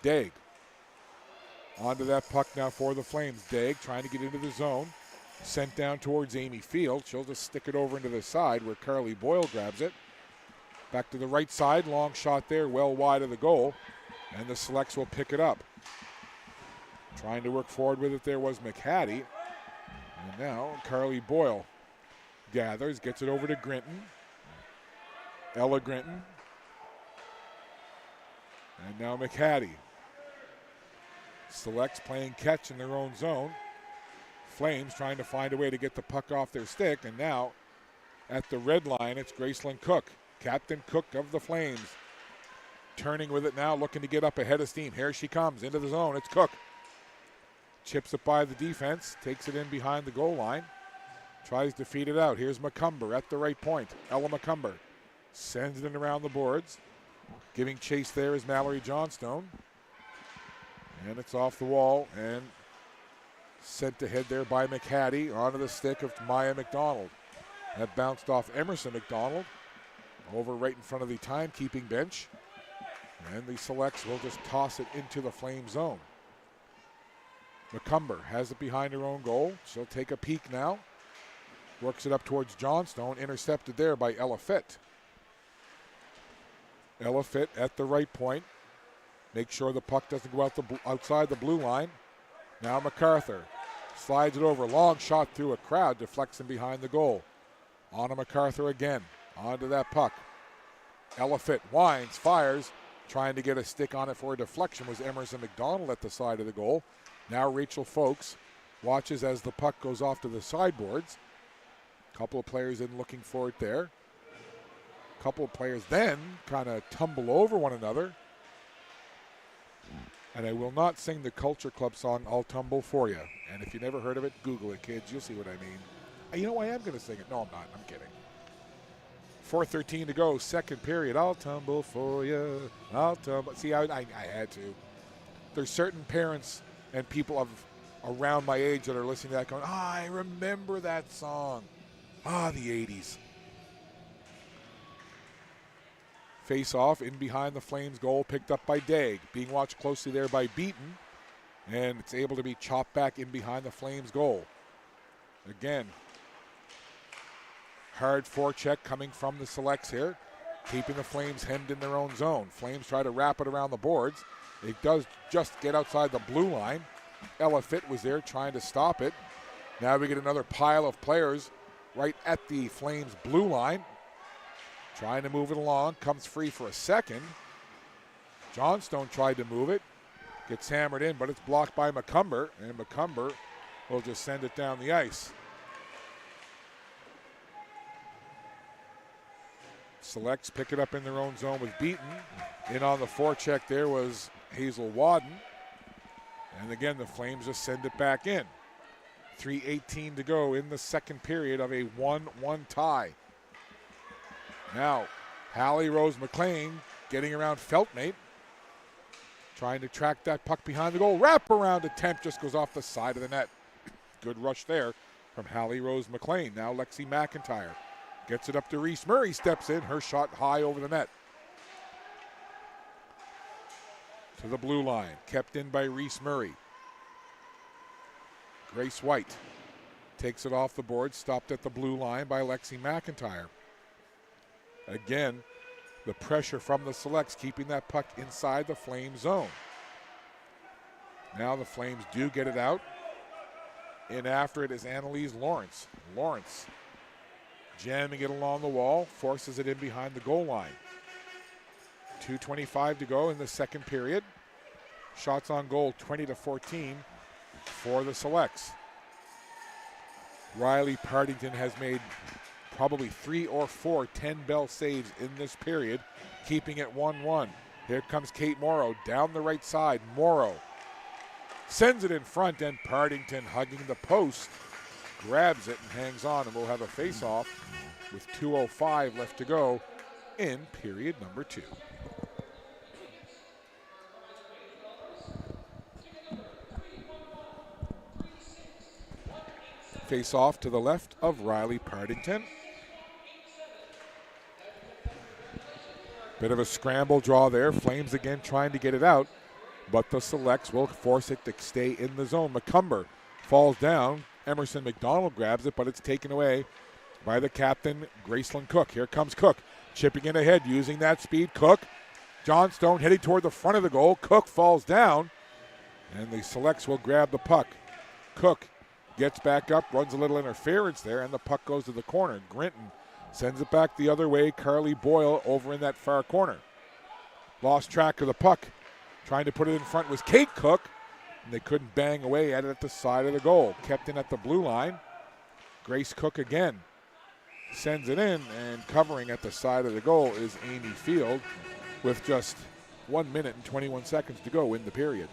Daig. Onto that puck now for the Flames. Daig trying to get into the zone. Sent down towards Amy Field. She'll just stick it over into the side where Carly Boyle grabs it. Back to the right side. Long shot there, well wide of the goal. And the Selects will pick it up. Trying to work forward with it there was McHattie. And now Carly Boyle gathers, gets it over to Grinton. Ella Grinton. And now McHattie. Selects playing catch in their own zone. Flames trying to find a way to get the puck off their stick. And now at the red line, it's Gracelyn Cook, Captain Cook of the Flames. Turning with it now, looking to get up ahead of steam. Here she comes into the zone. It's Cook. Chips it by the defense, takes it in behind the goal line, tries to feed it out. Here's McCumber at the right point. Ella McCumber sends it in around the boards. Giving chase there is Mallory Johnstone. And it's off the wall and sent ahead there by McHattie onto the stick of Maya McDonald. That bounced off Emerson McDonald over right in front of the timekeeping bench. And the Selects will just toss it into the Flame zone. McCumber has it behind her own goal. She'll take a peek now. Works it up towards Johnstone. Intercepted there by Ella Fitt. Ella Fitt at the right point. Make sure the puck doesn't go out outside the blue line. Now MacArthur slides it over. Long shot through a crowd. Deflects him behind the goal. On to MacArthur again. Onto that puck. Ella Fitt winds, fires. Trying to get a stick on it for a deflection was Emerson McDonald at the side of the goal. Now Rachel Folks watches as the puck goes off to the sideboards. Couple of players in looking for it there. Couple of players then kind of tumble over one another. And I will not sing the Culture Club song, I'll Tumble For You. And if you never heard of it, Google it, kids. You'll see what I mean. You know, I am going to sing it. No, I'm not. I'm kidding. 4:13 to go, second period. I'll tumble for you. I'll tumble. See, I had to. There's certain parents and people of around my age that are listening to that going, I remember that song. The 80s. Face off in behind the Flames goal, picked up by Daig. Being watched closely there by Beaton. And it's able to be chopped back in behind the Flames goal. Again, hard forecheck coming from the Selects here, keeping the Flames hemmed in their own zone. Flames try to wrap it around the boards. It does just get outside the blue line. Ella Fitt was there trying to stop it. Now we get another pile of players right at the Flames blue line. Trying to move it along, comes free for a second. Johnstone tried to move it, gets hammered in, but it's blocked by McCumber, and McCumber will just send it down the ice. Selects pick it up in their own zone with Beaton. In on the forecheck there was Hazel Wadden. And again, the Flames just send it back in. 3:18 to go in the second period of a 1-1 tie. Now, Hallie Rose McLean getting around Feltmate. Trying to track that puck behind the goal. Wrap-around attempt just goes off the side of the net. Good rush there from Hallie Rose McLean. Now Lexi McIntyre gets it up to Reese Murray. Steps in. Her shot high over the net. To the blue line. Kept in by Reese Murray. Grace White takes it off the board. Stopped at the blue line by Lexi McIntyre. Again, the pressure from the Selects keeping that puck inside the Flames zone. Now the Flames do get it out. In after it is Annalise Lawrence. Lawrence jamming it along the wall, forces it in behind the goal line. 2:25 to go in the second period. Shots on goal 20-14 for the Selects. Riley Partington has made probably 3 or 4 10-bell saves in this period, keeping it 1-1. Here comes Kate Morrow down the right side. Morrow sends it in front, and Partington hugging the post, grabs it and hangs on, and we'll have a face-off with 2:05 left to go in period number 2. Face-off to the left of Riley Partington. Bit of a scramble draw there. Flames again trying to get it out, but the Selects will force it to stay in the zone. McCumber falls down. Emerson McDonald grabs it, but it's taken away by the captain, Graceland Cook. Here comes Cook, chipping in ahead, using that speed. Cook, Johnstone heading toward the front of the goal. Cook falls down, and the Selects will grab the puck. Cook gets back up, runs a little interference there, and the puck goes to the corner. Grinton sends it back the other way. Carly Boyle over in that far corner. Lost track of the puck. Trying to put it in front was Kate Cook, and they couldn't bang away at it at the side of the goal. Kept in at the blue line. Grace Cook again sends it in, and covering at the side of the goal is Amy Field with just 1 minute and 21 seconds to go in the period.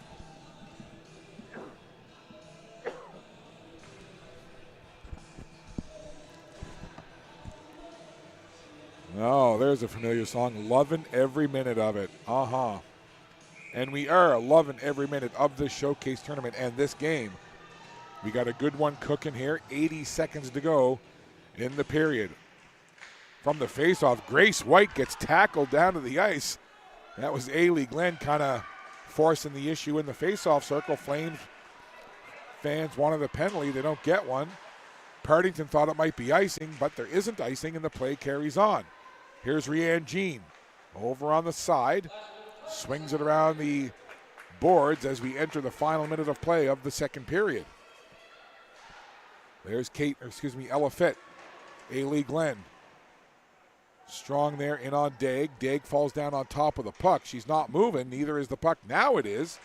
Oh, there's a familiar song. Loving every minute of it. And we are loving every minute of this showcase tournament and this game. We got a good one cooking here. 80 seconds to go in the period. From the faceoff, Grace White gets tackled down to the ice. That was Ailey Glenn kind of forcing the issue in the faceoff circle. Flames fans wanted a penalty. They don't get one. Partington thought it might be icing, but there isn't icing, and the play carries on. Here's Rianne Jean over on the side. Swings it around the boards as we enter the final minute of play of the second period. There's Ella Fitt. Ailey Glenn. Strong there in on Daig. Daig falls down on top of the puck. She's not moving. Neither is the puck. Now it is.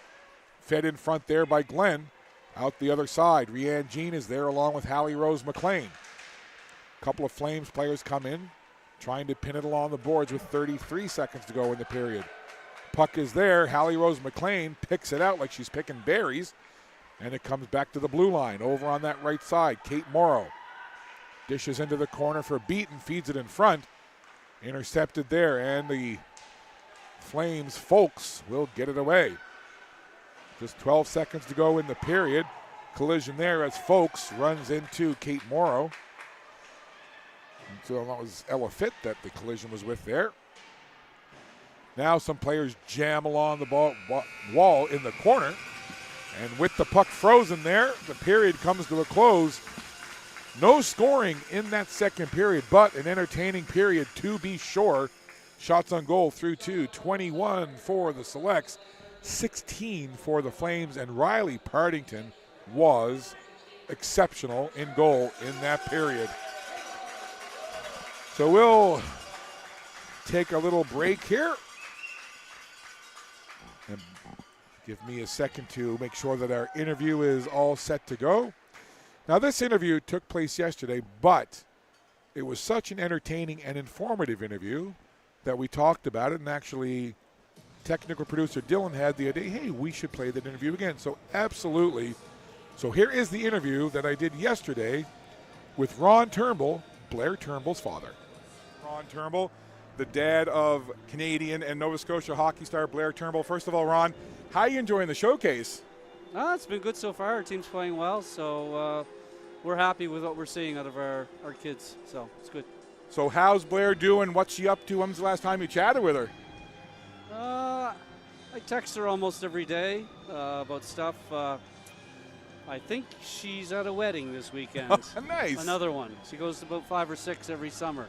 Fed in front there by Glenn. Out the other side. Rianne Jean is there along with Hallie Rose McLean. A couple of Flames players come in, trying to pin it along the boards with 33 seconds to go in the period. Puck is there. Hallie Rose McLean picks it out like she's picking berries, and it comes back to the blue line. Over on that right side, Kate Morrow dishes into the corner for Beat and feeds it in front. Intercepted there, and the Flames folks will get it away. Just 12 seconds to go in the period. Collision there as Folks runs into Kate Morrow. And so that was Ella Fitt that the collision was with there. Now some players jam along the wall in the corner. And with the puck frozen there, the period comes to a close. No scoring in that second period, but an entertaining period to be sure. Shots on goal through to 21 for the Selects, 16 for the Flames, and Riley Partington was exceptional in goal in that period. So we'll take a little break here. And give me a second to make sure that our interview is all set to go. Now, this interview took place yesterday, but it was such an entertaining and informative interview that we talked about it, and actually technical producer Dylan had the idea, hey, we should play that interview again. So absolutely. So here is the interview that I did yesterday with Ron Turble, Blair Turnbull's father. Ron Turble, the dad of Canadian and Nova Scotia hockey star Blair Turnbull. First of all, Ron, how are you enjoying the showcase? It's been good so far. Our team's playing well, so we're happy with what we're seeing out of our kids, so it's good. So how's Blair doing? What's she up to? When's the last time you chatted with her? I text her almost every day about stuff. I think she's at a wedding this weekend. Nice. Another one. She goes to about 5 or 6 every summer.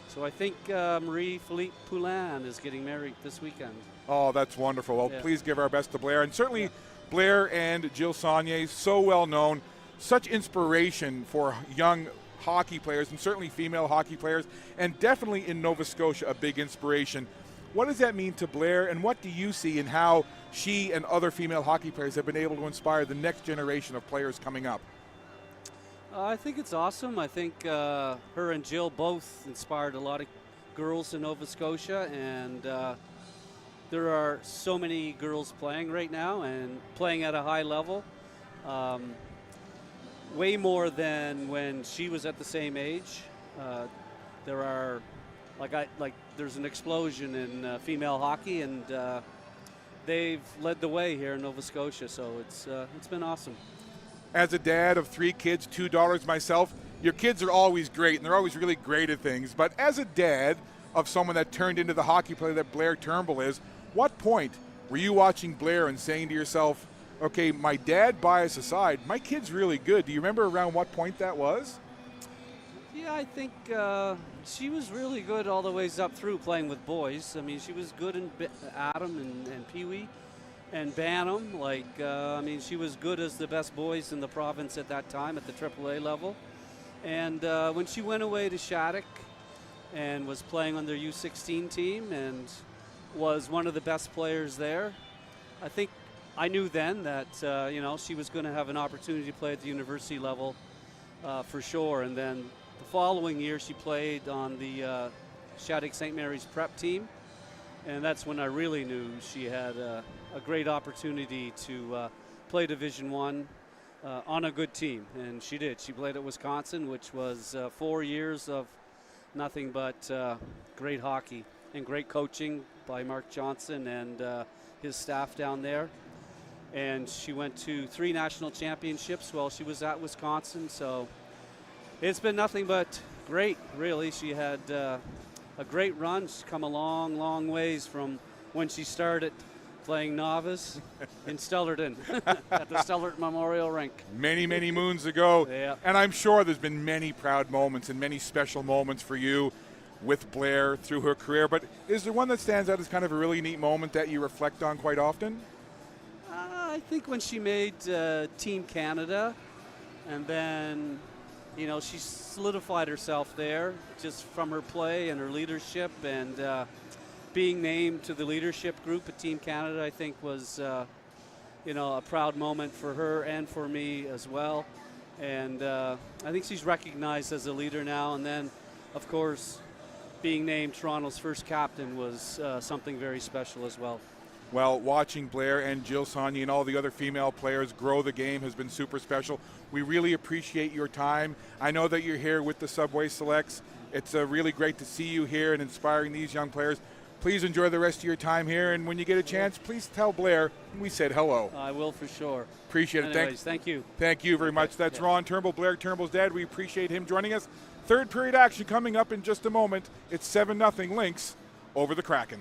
So I think Marie-Philippe Poulin is getting married this weekend. Oh, that's wonderful. Well, Yeah. Please give our best to Blair. And certainly Blair and Jill Saunier, so well known, such inspiration for young hockey players and certainly female hockey players, and definitely in Nova Scotia a big inspiration. What does that mean to Blair, and what do you see in how she and other female hockey players have been able to inspire the next generation of players coming up? I think it's awesome. I think her and Jill both inspired a lot of girls in Nova Scotia, and there are so many girls playing right now and playing at a high level. Way more than when she was at the same age. There are, there's an explosion in female hockey, and they've led the way here in Nova Scotia. So it's been awesome. As a dad of 3 kids, 2 daughters myself, your kids are always great, and they're always really great at things. But as a dad of someone that turned into the hockey player that Blair Turnbull is, what point were you watching Blair and saying to yourself, okay, my dad bias aside, my kid's really good? Do you remember around what point that was? Yeah, I think she was really good all the ways up through playing with boys. I mean, she was good in Adam and Pee Wee and Bantam. She was good as the best boys in the province at that time at the AAA level. And when she went away to Shattuck and was playing on their U16 team and was one of the best players there, I think I knew then that she was going to have an opportunity to play at the university level for sure. And then the following year she played on the Shattuck St. Mary's prep team, and that's when I really knew she had a great opportunity to play Division I on a good team, and she did. She played at Wisconsin, which was 4 years of nothing but great hockey and great coaching by Mark Johnson and his staff down there. And she went to 3 national championships while she was at Wisconsin. So it's been nothing but great, really. She had a great run. She's come a long, long ways from when she started playing novice in Stellarton at the Stellarton Memorial Rink. Many, many moons ago. Yeah. And I'm sure there's been many proud moments and many special moments for you with Blair through her career. But is there one that stands out as kind of a really neat moment that you reflect on quite often? I think when she made Team Canada, and then, she solidified herself there just from her play and her leadership, and being named to the leadership group at Team Canada, I think was, a proud moment for her and for me as well. And I think she's recognized as a leader now. And then, of course, being named Toronto's first captain was something very special as well. Well, watching Blair and Jill Sonia and all the other female players grow the game has been super special. We really appreciate your time. I know that you're here with the Subway Selects. It's really great to see you here and inspiring these young players. Please enjoy the rest of your time here, and when you get a chance, please tell Blair we said hello. I will for sure. Appreciate it. Anyways, thank you. Thank you very much. That's Ron Turble, Blair Turnbull's dad. We appreciate him joining us. Third period action coming up in just a moment. It's 7-0 Lynx over the Kraken.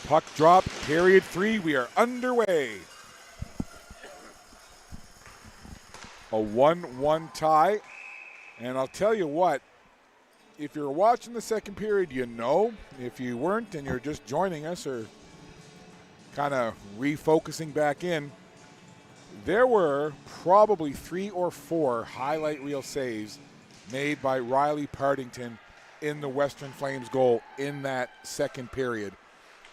Puck drop, period 3. We are underway. A 1-1 tie. And I'll tell you what, if you're watching the second period, you know. If you weren't and you're just joining us or kind of refocusing back in, there were probably 3 or 4 highlight reel saves made by Riley Partington in the Western Flames goal in that second period.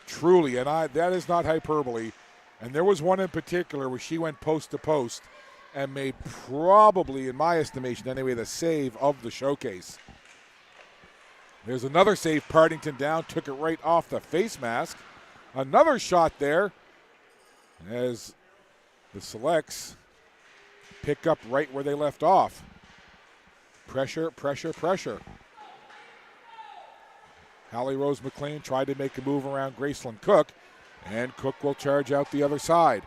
Truly, and that is not hyperbole. And there was one in particular where she went post to post and made probably, in my estimation anyway, the save of the showcase. There's another save. Partington down, took it right off the face mask. Another shot there as the Selects pick up right where they left off. Pressure, pressure, pressure. Hallie Rose McLean tried to make a move around Graceland Cook, and Cook will charge out the other side.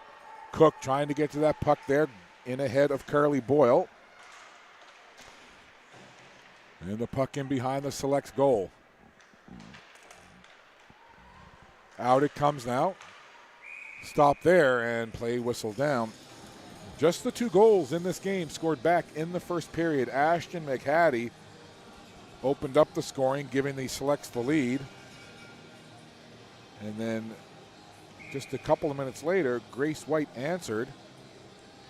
Cook trying to get to that puck there, in ahead of Carly Boyle. And the puck in behind the Selects goal. Out it comes now. Stop there and play whistle down. Just the 2 goals in this game scored back in the first period. Ashton McHattie opened up the scoring, giving the Selects the lead. And then just a couple of minutes later, Grace White answered.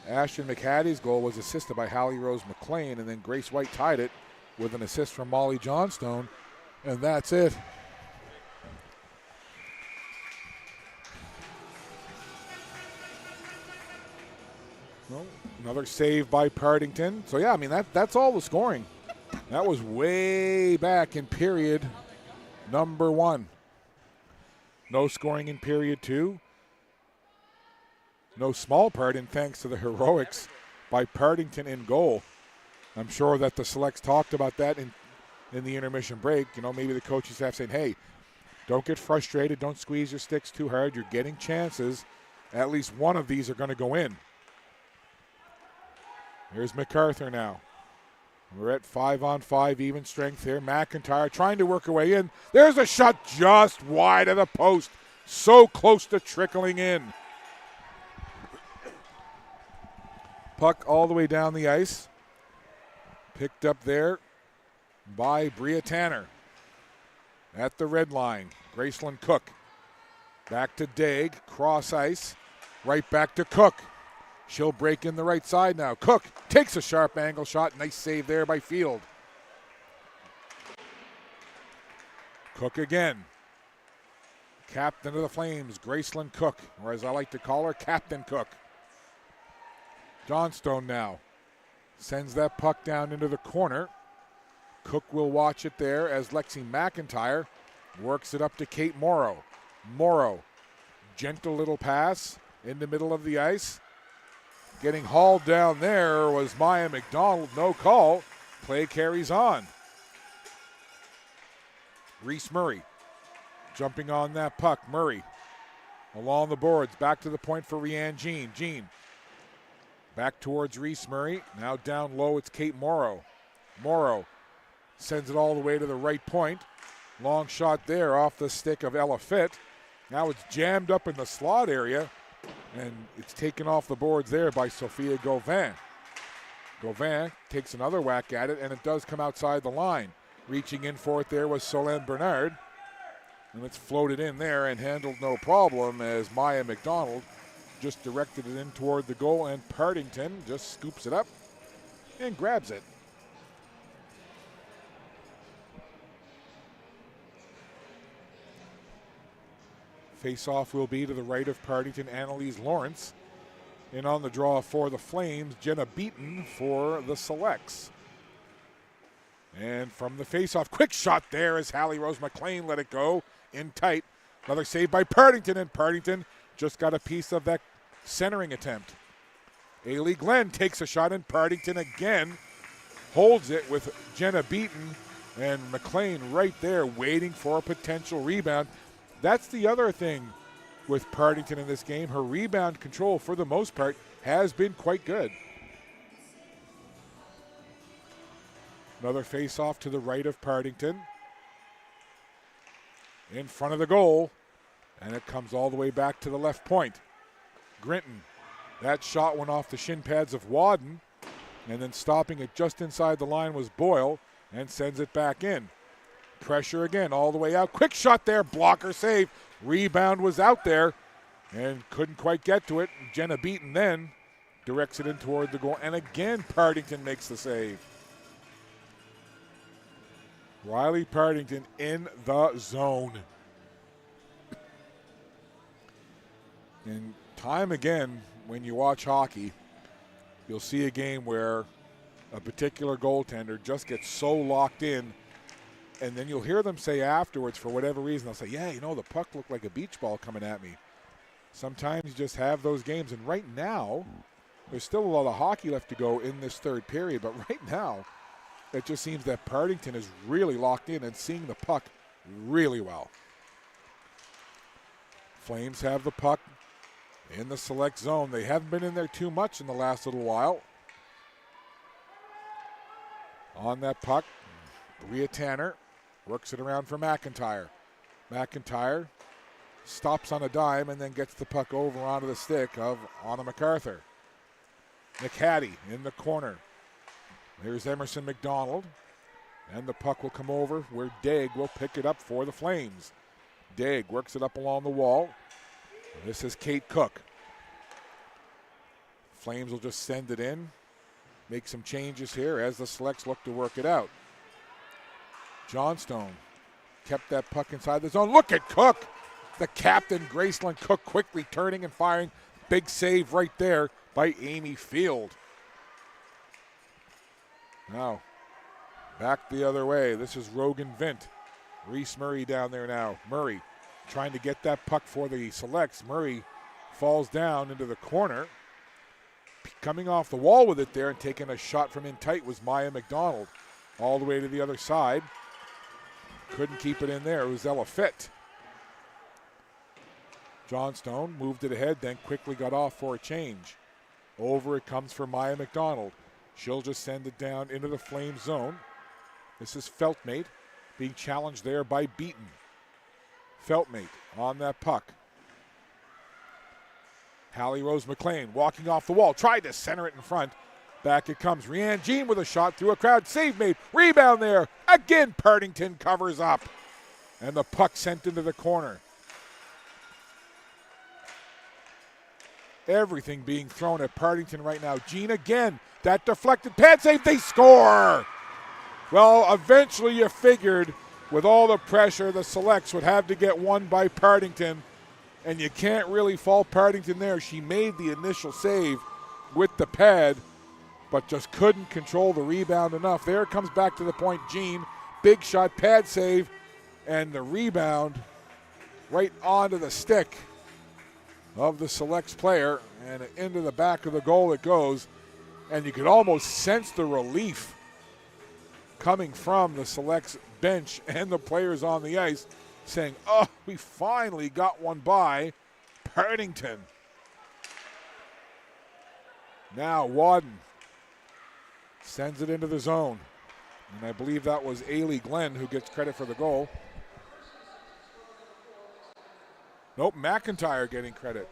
Ashton McHattie's goal was assisted by Hallie Rose McLean, and then Grace White tied it with an assist from Molly Johnstone, and that's it. Well, another save by Partington. So yeah, I mean that's all the scoring. That was way back in period number 1. No scoring in period 2. No small part in thanks to the heroics by Partington in goal. I'm sure that the Selects talked about that in the intermission break. You know, maybe the coaching staff saying, hey, don't get frustrated. Don't squeeze your sticks too hard. You're getting chances. At least one of these are going to go in. Here's MacArthur now. We're at 5-on-5 even strength here. McIntyre trying to work her way in. There's a shot just wide of the post. So close to trickling in. Puck all the way down the ice. Picked up there by Bria Tanner. At the red line, Graceland Cook. Back to Daig, cross ice. Right back to Cook. She'll break in the right side now. Cook takes a sharp angle shot. Nice save there by Field. Cook again. Captain of the Flames, Graceland Cook, or as I like to call her, Captain Cook. Johnstone now sends that puck down into the corner. Cook will watch it there as Lexi McIntyre works it up to Kate Morrow. Morrow, gentle little pass in the middle of the ice. Getting hauled down there was Maya McDonald. No call. Play carries on. Reese Murray jumping on that puck. Murray along the boards. Back to the point for Rianne Jean. Jean back towards Reese Murray. Now down low, it's Kate Morrow. Morrow sends it all the way to the right point. Long shot there off the stick of Ella Fitt. Now it's jammed up in the slot area, and it's taken off the boards there by Sophia Gauvin. Gauvin takes another whack at it, and it does come outside the line. Reaching in for it there was Solène Bernard, and it's floated in there and handled no problem as Maya McDonald just directed it in toward the goal, and Partington just scoops it up and grabs it. Face-off will be to the right of Partington, Annalise Lawrence. And on the draw for the Flames, Jenna Beaton for the Selects. And from the face-off, quick shot there as Hallie Rose McLean let it go in tight. Another save by Partington, and Partington just got a piece of that centering attempt. Ailey Glenn takes a shot, and Partington again holds it with Jenna Beaton, and McLean right there waiting for a potential rebound. That's the other thing with Partington in this game. Her rebound control, for the most part, has been quite good. Another face-off to the right of Partington. In front of the goal, And it comes all the way back to the left point. Grinton. That shot went off the shin pads of Wadden, and then stopping it just inside the line was Boyle, and sends it back in. Pressure again all the way out. Quick shot there, blocker save. Rebound was out there and couldn't quite get to it. Jenna Beaton then directs it in toward the goal, and again Partington makes the save. Riley Partington in the zone. And time again, when you watch hockey, you'll see a game where a particular goaltender just gets so locked in, and then you'll hear them say afterwards, for whatever reason, they'll say, yeah, you know, the puck looked like a beach ball coming at me. Sometimes you just have those games, and right now, there's still a lot of hockey left to go in this third period, but right now, it just seems that Partington is really locked in and seeing the puck really well. Flames have the puck in the select zone. They haven't been in there too much in the last little while. On that puck, Bria Tanner works it around for McIntyre. McIntyre stops on a dime and then gets the puck over onto the stick of Anna MacArthur. McHattie in the corner. There's Emerson McDonald, and the puck will come over where Daig will pick it up for the Flames. Daig works it up along the wall. This is Kate Cook. Flames will just send it in, make some changes here as the Selects look to work it out. Johnstone kept that puck inside the zone. Look at Cook! The captain, Graceland Cook, quickly turning and firing. Big save right there by Amy Field. Now, back the other way. This is Rogan Vint. Reese Murray down there now. Murray trying to get that puck for the Selects. Murray falls down into the corner. Coming off the wall with it there and taking a shot from in tight was Maya McDonald. All the way to the other side. Couldn't keep it in there. It was Ella Fitt. Johnstone moved it ahead, then quickly got off for a change. Over it comes for Maya McDonald. She'll just send it down into the Flame zone. This is Feltmate being challenged there by Beaton. Feltmate on that puck. Hallie Rose McLean walking off the wall. Tried to center it in front. Back it comes. Rianne Jean with a shot through a crowd. Save made. Rebound there. Again, Partington covers up. And the puck sent into the corner. Everything being thrown at Partington right now. Jean again. That deflected pad save. They score. Well, eventually you figured with all the pressure the Selects would have to get one by Partington. And you can't really fault Partington there. She made the initial save with the pad, but just couldn't control the rebound enough. There it comes back to the point. Jean, big shot, pad save, and the rebound right onto the stick of the Selects player, and into the back of the goal it goes. And you could almost sense the relief coming from the Selects bench and the players on the ice, saying, oh, we finally got one by Partington. Now Wadden sends it into the zone. And I believe that was Ailey Glenn who gets credit for the goal. Nope, McIntyre getting credit.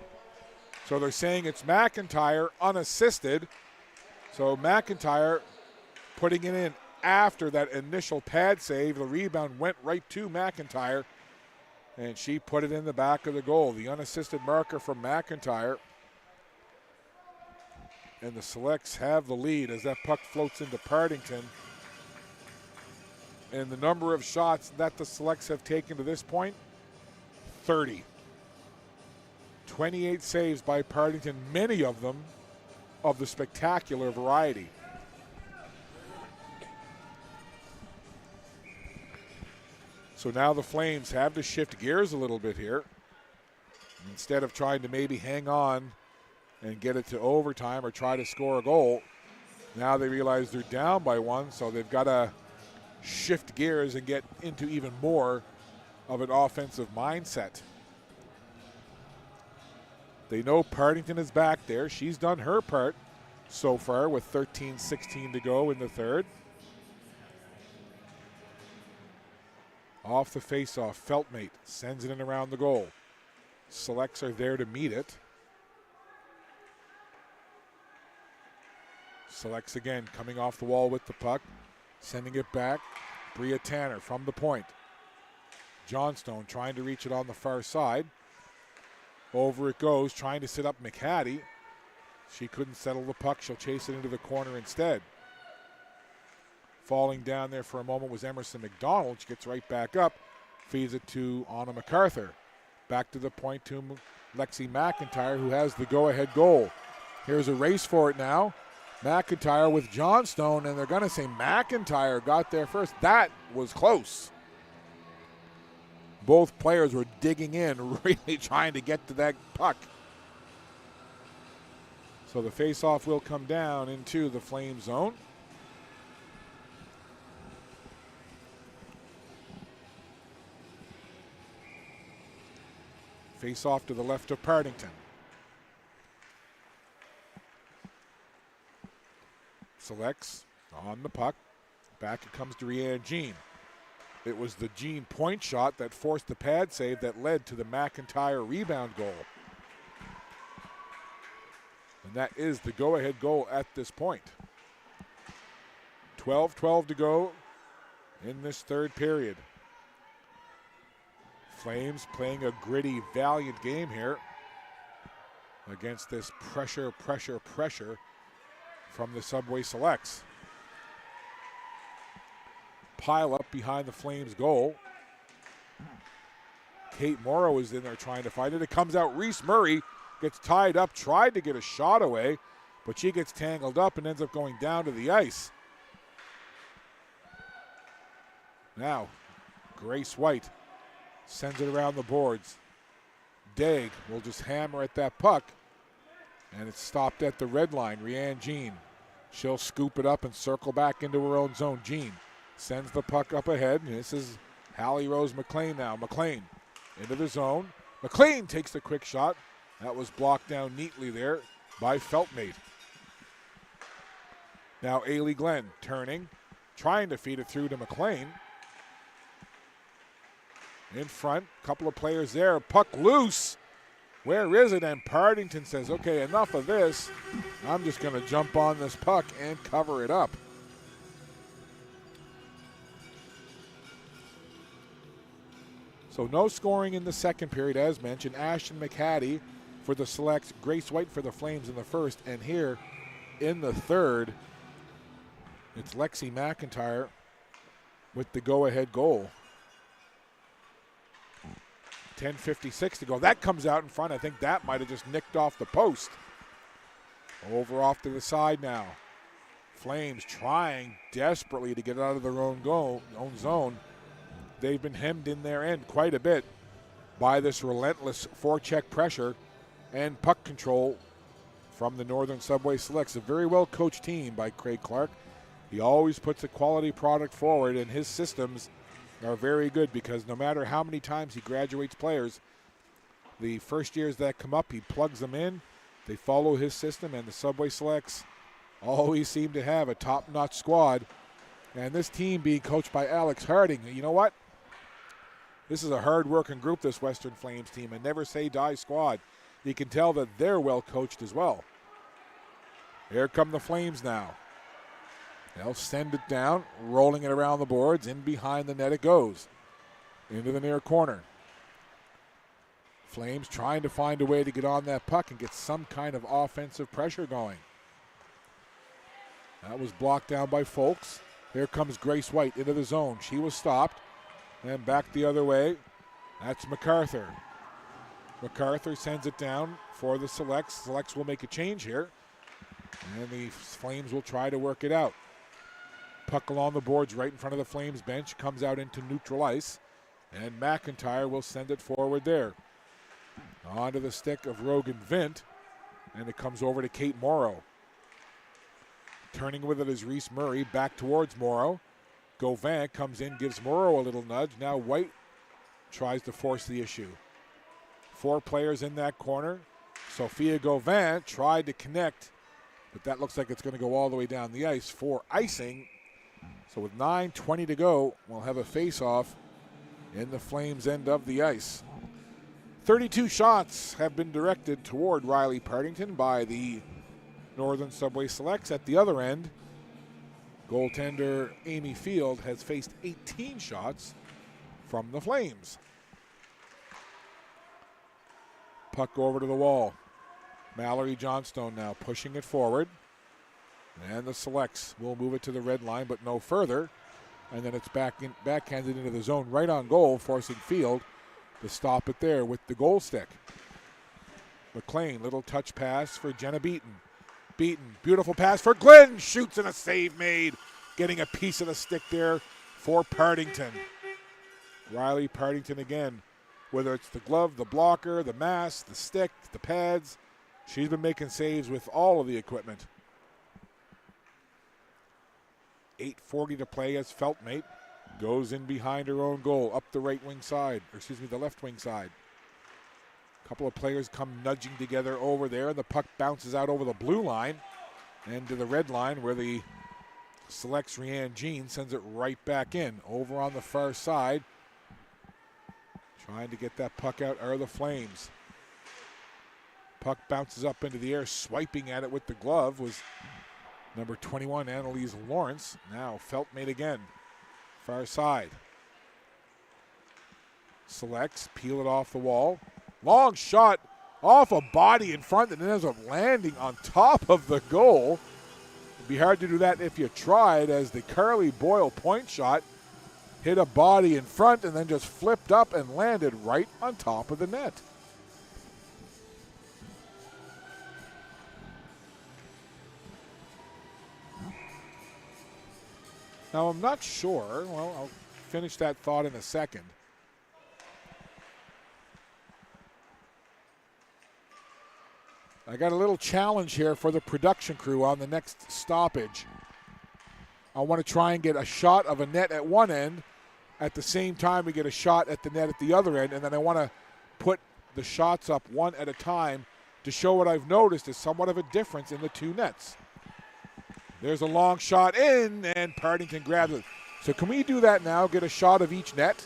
So they're saying it's McIntyre unassisted. So McIntyre putting it in after that initial pad save. The rebound went right to McIntyre, and she put it in the back of the goal. The unassisted marker from McIntyre. And the Selects have the lead as that puck floats into Partington. And the number of shots that the Selects have taken to this point, 30. 28 saves by Partington, many of them of the spectacular variety. So now the Flames have to shift gears a little bit here. Instead of trying to maybe hang on and get it to overtime or try to score a goal, now they realize they're down by one, so they've got to shift gears and get into even more of an offensive mindset. They know Partington is back there. She's done her part so far with 13-16 to go in the third. Off the faceoff, Feltmate sends it in around the goal. Selects are there to meet it. Selects again, coming off the wall with the puck, sending it back. Bria Tanner from the point. Johnstone trying to reach it on the far side. Over it goes, trying to sit up McHattie. She couldn't settle the puck. She'll chase it into the corner instead. Falling down there for a moment was Emerson McDonald. She gets right back up, feeds it to Anna MacArthur. Back to the point to Lexi McIntyre, who has the go-ahead goal. Here's a race for it now. McIntyre with Johnstone, and they're going to say McIntyre got there first. That was close. Both players were digging in, really trying to get to that puck. So the face-off will come down into the Flame zone. Face-off to the left of Partington. Selects on the puck. Back it comes to Rhiannon Jean. It was the Jean point shot that forced the pad save that led to the McIntyre rebound goal. And that is the go-ahead goal at this point. 12-12 to go in this third period. Flames playing a gritty, valiant game here against this pressure from the Subway Selects. Pile up behind the Flames goal. Kate Morrow is in there trying to fight it. It comes out. Reese Murray gets tied up, tried to get a shot away, but she gets tangled up and ends up going down to the ice. Now, Grace White sends it around the boards. Daig will just hammer at that puck, and it's stopped at the red line. Rhiannon Jean, she'll scoop it up and circle back into her own zone. Jean sends the puck up ahead, and this is Hallie Rose McLean now. McLean into the zone. McLean takes the quick shot. That was blocked down neatly there by Feltmate. Now Ailey Glenn turning, trying to feed it through to McLean. In front, couple of players there. Puck loose. Where is it? And Partington says, okay, enough of this. I'm just going to jump on this puck and cover it up. So no scoring in the second period, as mentioned. Ashton McHattie for the Selects, Grace White for the Flames in the first, and here in the third, it's Lexi McIntyre with the go-ahead goal. 10:56 to go. That comes out in front. I think that might have just nicked off the post. Over off to the side now. Flames trying desperately to get out of their own zone. They've been hemmed in their end quite a bit by this relentless forecheck pressure and puck control from the Northern Subway Selects. A very well-coached team by Craig Clark. He always puts a quality product forward, and his systems are very good because no matter how many times he graduates players, the first years that come up, he plugs them in. They follow his system, and the Subway Selects always seem to have a top-notch squad. And this team being coached by Alex Harding, you know what? This is a hard-working group, this Western Flames team, and never say die squad. You can tell that they're well coached as well. Here come the Flames now. They'll send it down, rolling it around the boards. In behind the net it goes. Into the near corner. Flames trying to find a way to get on that puck and get some kind of offensive pressure going. That was blocked down by Folks. Here comes Grace White into the zone. She was stopped. And back the other way. That's MacArthur. MacArthur sends it down for the Selects. Selects will make a change here. And the Flames will try to work it out. Puck along the boards right in front of the Flames bench. Comes out into neutral ice. And McIntyre will send it forward there. Onto the stick of Rogan Vint. And it comes over to Kate Morrow. Turning with it is Reese Murray. Back towards Morrow. Gauvin comes in, gives Morrow a little nudge. Now White tries to force the issue. 4 players in that corner. Sophia Gauvin tried to connect, but that looks like it's going to go all the way down the ice for icing. So with 9:20 to go, we'll have a face-off in the Flames' end of the ice. 32 shots have been directed toward Riley Partington by the Northern Subway Selects. At the other end, goaltender Amy Field has faced 18 shots from the Flames. Puck over to the wall. Mallory Johnstone now pushing it forward. And the Selects will move it to the red line, but no further. And then it's backhanded into the zone right on goal, forcing Field to stop it there with the goal stick. McLean, little touch pass for Jenna Beaton. Beaton, beautiful pass for Glenn, shoots and a save made. Getting a piece of the stick there for Partington. Riley Partington again, whether it's the glove, the blocker, the mask, the stick, the pads, she's been making saves with all of the equipment. 8:40 to play as Feltmate goes in behind her own goal, up the right wing side, or excuse me, the left wing side. A couple of players come nudging together over there. The puck bounces out over the blue line and to the red line where the Selects Rianne Jean sends it right back in. Over on the far side, trying to get that puck out are the Flames. Puck bounces up into the air, swiping at it with the glove was number 21, Annalise Lawrence. Now Feltmate again. Far side. Selects, peel it off the wall. Long shot off a body in front and then ends up landing on top of the goal. It'd be hard to do that if you tried, as the Carly Boyle point shot hit a body in front and then just flipped up and landed right on top of the net. Now, I'm not sure. Well, I'll finish that thought in a second. I got a little challenge here for the production crew on the next stoppage. I want to try and get a shot of a net at one end. At the same time, we get a shot at the net at the other end. And then I want to put the shots up one at a time to show what I've noticed is somewhat of a difference in the two nets. There's a long shot in, and Partington grabs it. So can we do that now, get a shot of each net?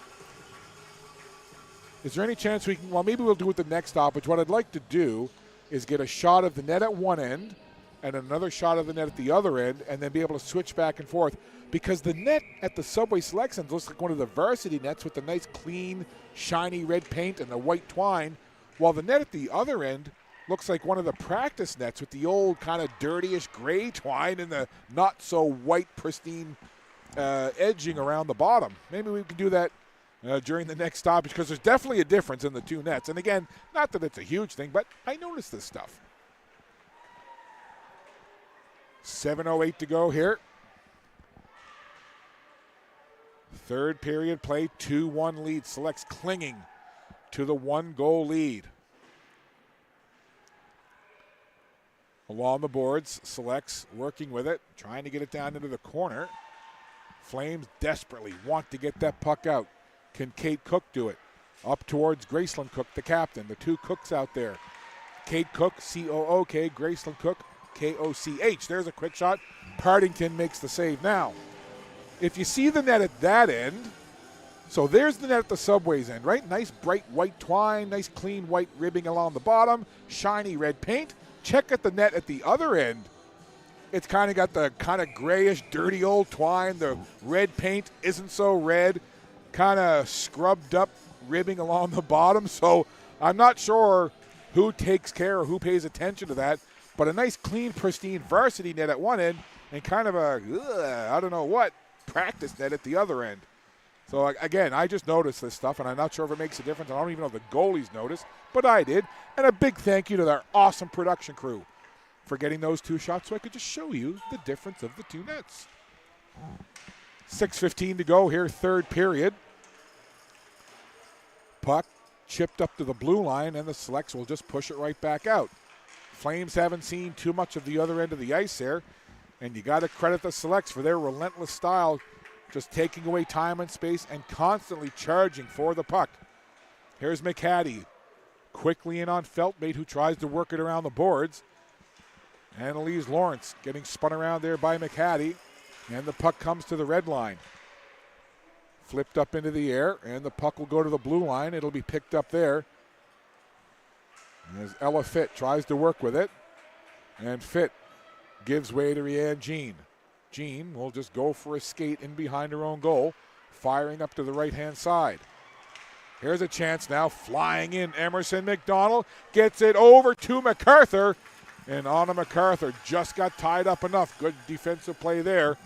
Is there any chance we can, well, maybe we'll do it the next stoppage. What I'd like to do is get a shot of the net at one end and another shot of the net at the other end, and then be able to switch back and forth. Because the net at the Subway Selections looks like one of the varsity nets with the nice, clean, shiny red paint and the white twine, while the net at the other end looks like one of the practice nets with the old kind of dirtyish gray twine and the not so white, pristine edging around the bottom. Maybe we can do that during the next stoppage, because there's definitely a difference in the two nets. And again, not that it's a huge thing, but I noticed this stuff. 7:08 to go here. Third period play, 2-1 lead. Selects clinging to the 1-goal lead. Along the boards, Selects working with it, trying to get it down into the corner. Flames desperately want to get that puck out. Can Kate Cook do it? Up towards Graceland Cook, the captain. The two Cooks out there. Kate Cook, C-O-O-K, Graceland Cook, K-O-C-H. There's a quick shot. Partington makes the save. Now, if you see the net at that end, so there's the net at the Subway's end, right? Nice bright white twine, nice clean white ribbing along the bottom, shiny red paint. Check at the net at the other end. It's kind of got the kind of grayish, dirty old twine. The red paint isn't so red, kind of scrubbed up ribbing along the bottom. So I'm not sure who takes care or who pays attention to that, but a nice, clean, pristine varsity net at one end and kind of a, I don't know what, practice net at the other end. So again, I just noticed this stuff, and I'm not sure if it makes a difference. I don't even know if the goalies noticed, but I did. And a big thank you to their awesome production crew for getting those two shots so I could just show you the difference of the two nets. 6:15 to go here, third period. Puck chipped up to the blue line, and the Selects will just push it right back out. Flames haven't seen too much of the other end of the ice there, and you got to credit the Selects for their relentless style, just taking away time and space and constantly charging for the puck. Here's McCaddy, quickly in on Feltmate, who tries to work it around the boards. Annalise Lawrence getting spun around there by McCaddy, and the puck comes to the red line. Flipped up into the air, and the puck will go to the blue line. It'll be picked up there As Ella Fitt tries to work with it. And Fitt gives way to Rianne Jean. Jean will just go for a skate in behind her own goal, firing up to the right-hand side. Here's a chance now, flying in. Emerson McDonald gets it over to MacArthur. And Anna MacArthur just got tied up enough. Good defensive play there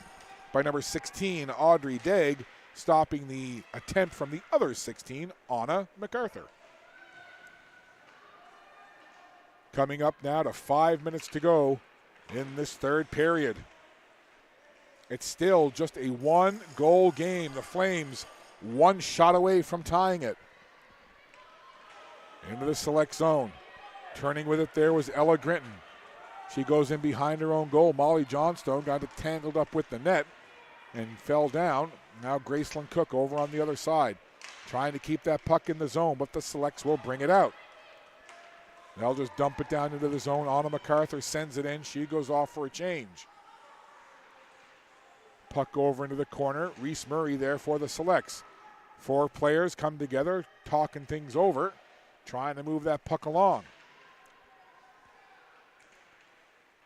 by number 16, Audrey Daig, stopping the attempt from the other 16, Anna MacArthur. Coming up now to 5 minutes to go in this third period. It's still just a one-goal game. The Flames one shot away from tying it. Into the select zone. Turning with it there was Ella Grinton. She goes in behind her own goal. Molly Johnstone got it tangled up with the net and fell down. Now Graceland Cook over on the other side, trying to keep that puck in the zone, but the selects will bring it out. They'll just dump it down into the zone. Anna MacArthur sends it in. She goes off for a change. Puck over into the corner. Reese Murray there for the selects. 4 players come together, talking things over, trying to move that puck along.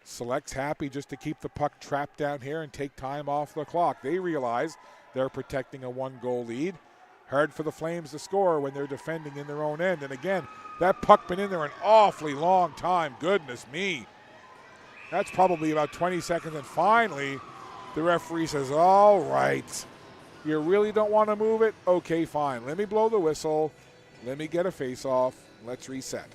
Selects happy just to keep the puck trapped down here and take time off the clock. They realize they're protecting a 1-goal lead. Hard for the Flames to score when they're defending in their own end. And again, that puck been in there an awfully long time. Goodness me. That's probably about 20 seconds. And finally, the referee says, all right, you really don't want to move it? Okay, fine. Let me blow the whistle. Let me get a face-off. Let's reset.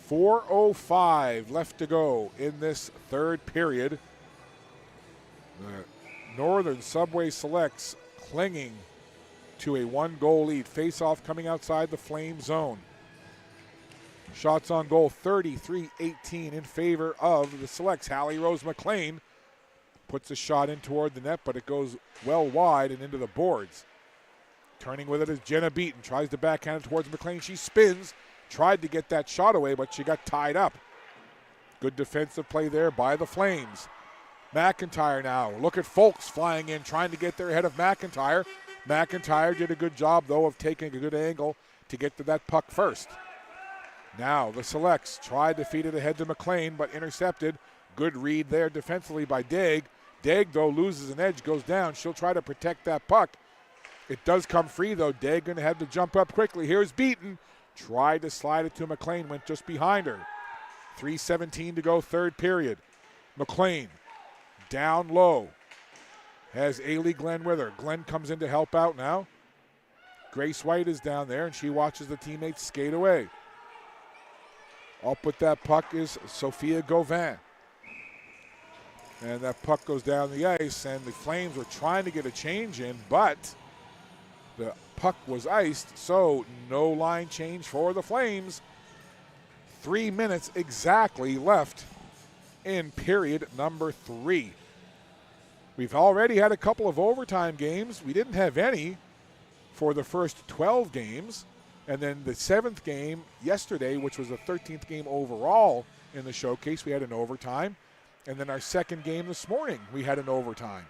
4:05 left to go in this third period. The Northern Subway Selects clinging to a 1-goal lead. Face-off coming outside the Flame zone. Shots on goal 33-18 in favor of the Selects. Hallie Rose McLean puts a shot in toward the net, but it goes well wide and into the boards. Turning with it is Jenna Beaton. Tries to backhand it towards McLean. She spins. Tried to get that shot away, but she got tied up. Good defensive play there by the Flames. McIntyre now. Look at Folks flying in, trying to get there ahead of McIntyre. McIntyre did a good job, though, of taking a good angle to get to that puck first. Now the Selects tried to feed it ahead to McLean, but intercepted. Good read there defensively by Daig. Daig, though, loses an edge, goes down. She'll try to protect that puck. It does come free, though. Daig going to have to jump up quickly. Here's Beaton. Tried to slide it to McLean, went just behind her. 3:17 to go, third period. McLean down low. Has Ailey Glenn with her. Glenn comes in to help out now. Grace White is down there, and she watches the teammates skate away. Up with that puck is Sophia Gauvin. And that puck goes down the ice, and the Flames were trying to get a change in, but the puck was iced, so no line change for the Flames. 3 minutes exactly left in period number 3. We've already had a couple of overtime games. We didn't have any for the first 12 games. And then the 7th game yesterday, which was the 13th game overall in the showcase, we had an overtime. And then our second game this morning, we had an overtime.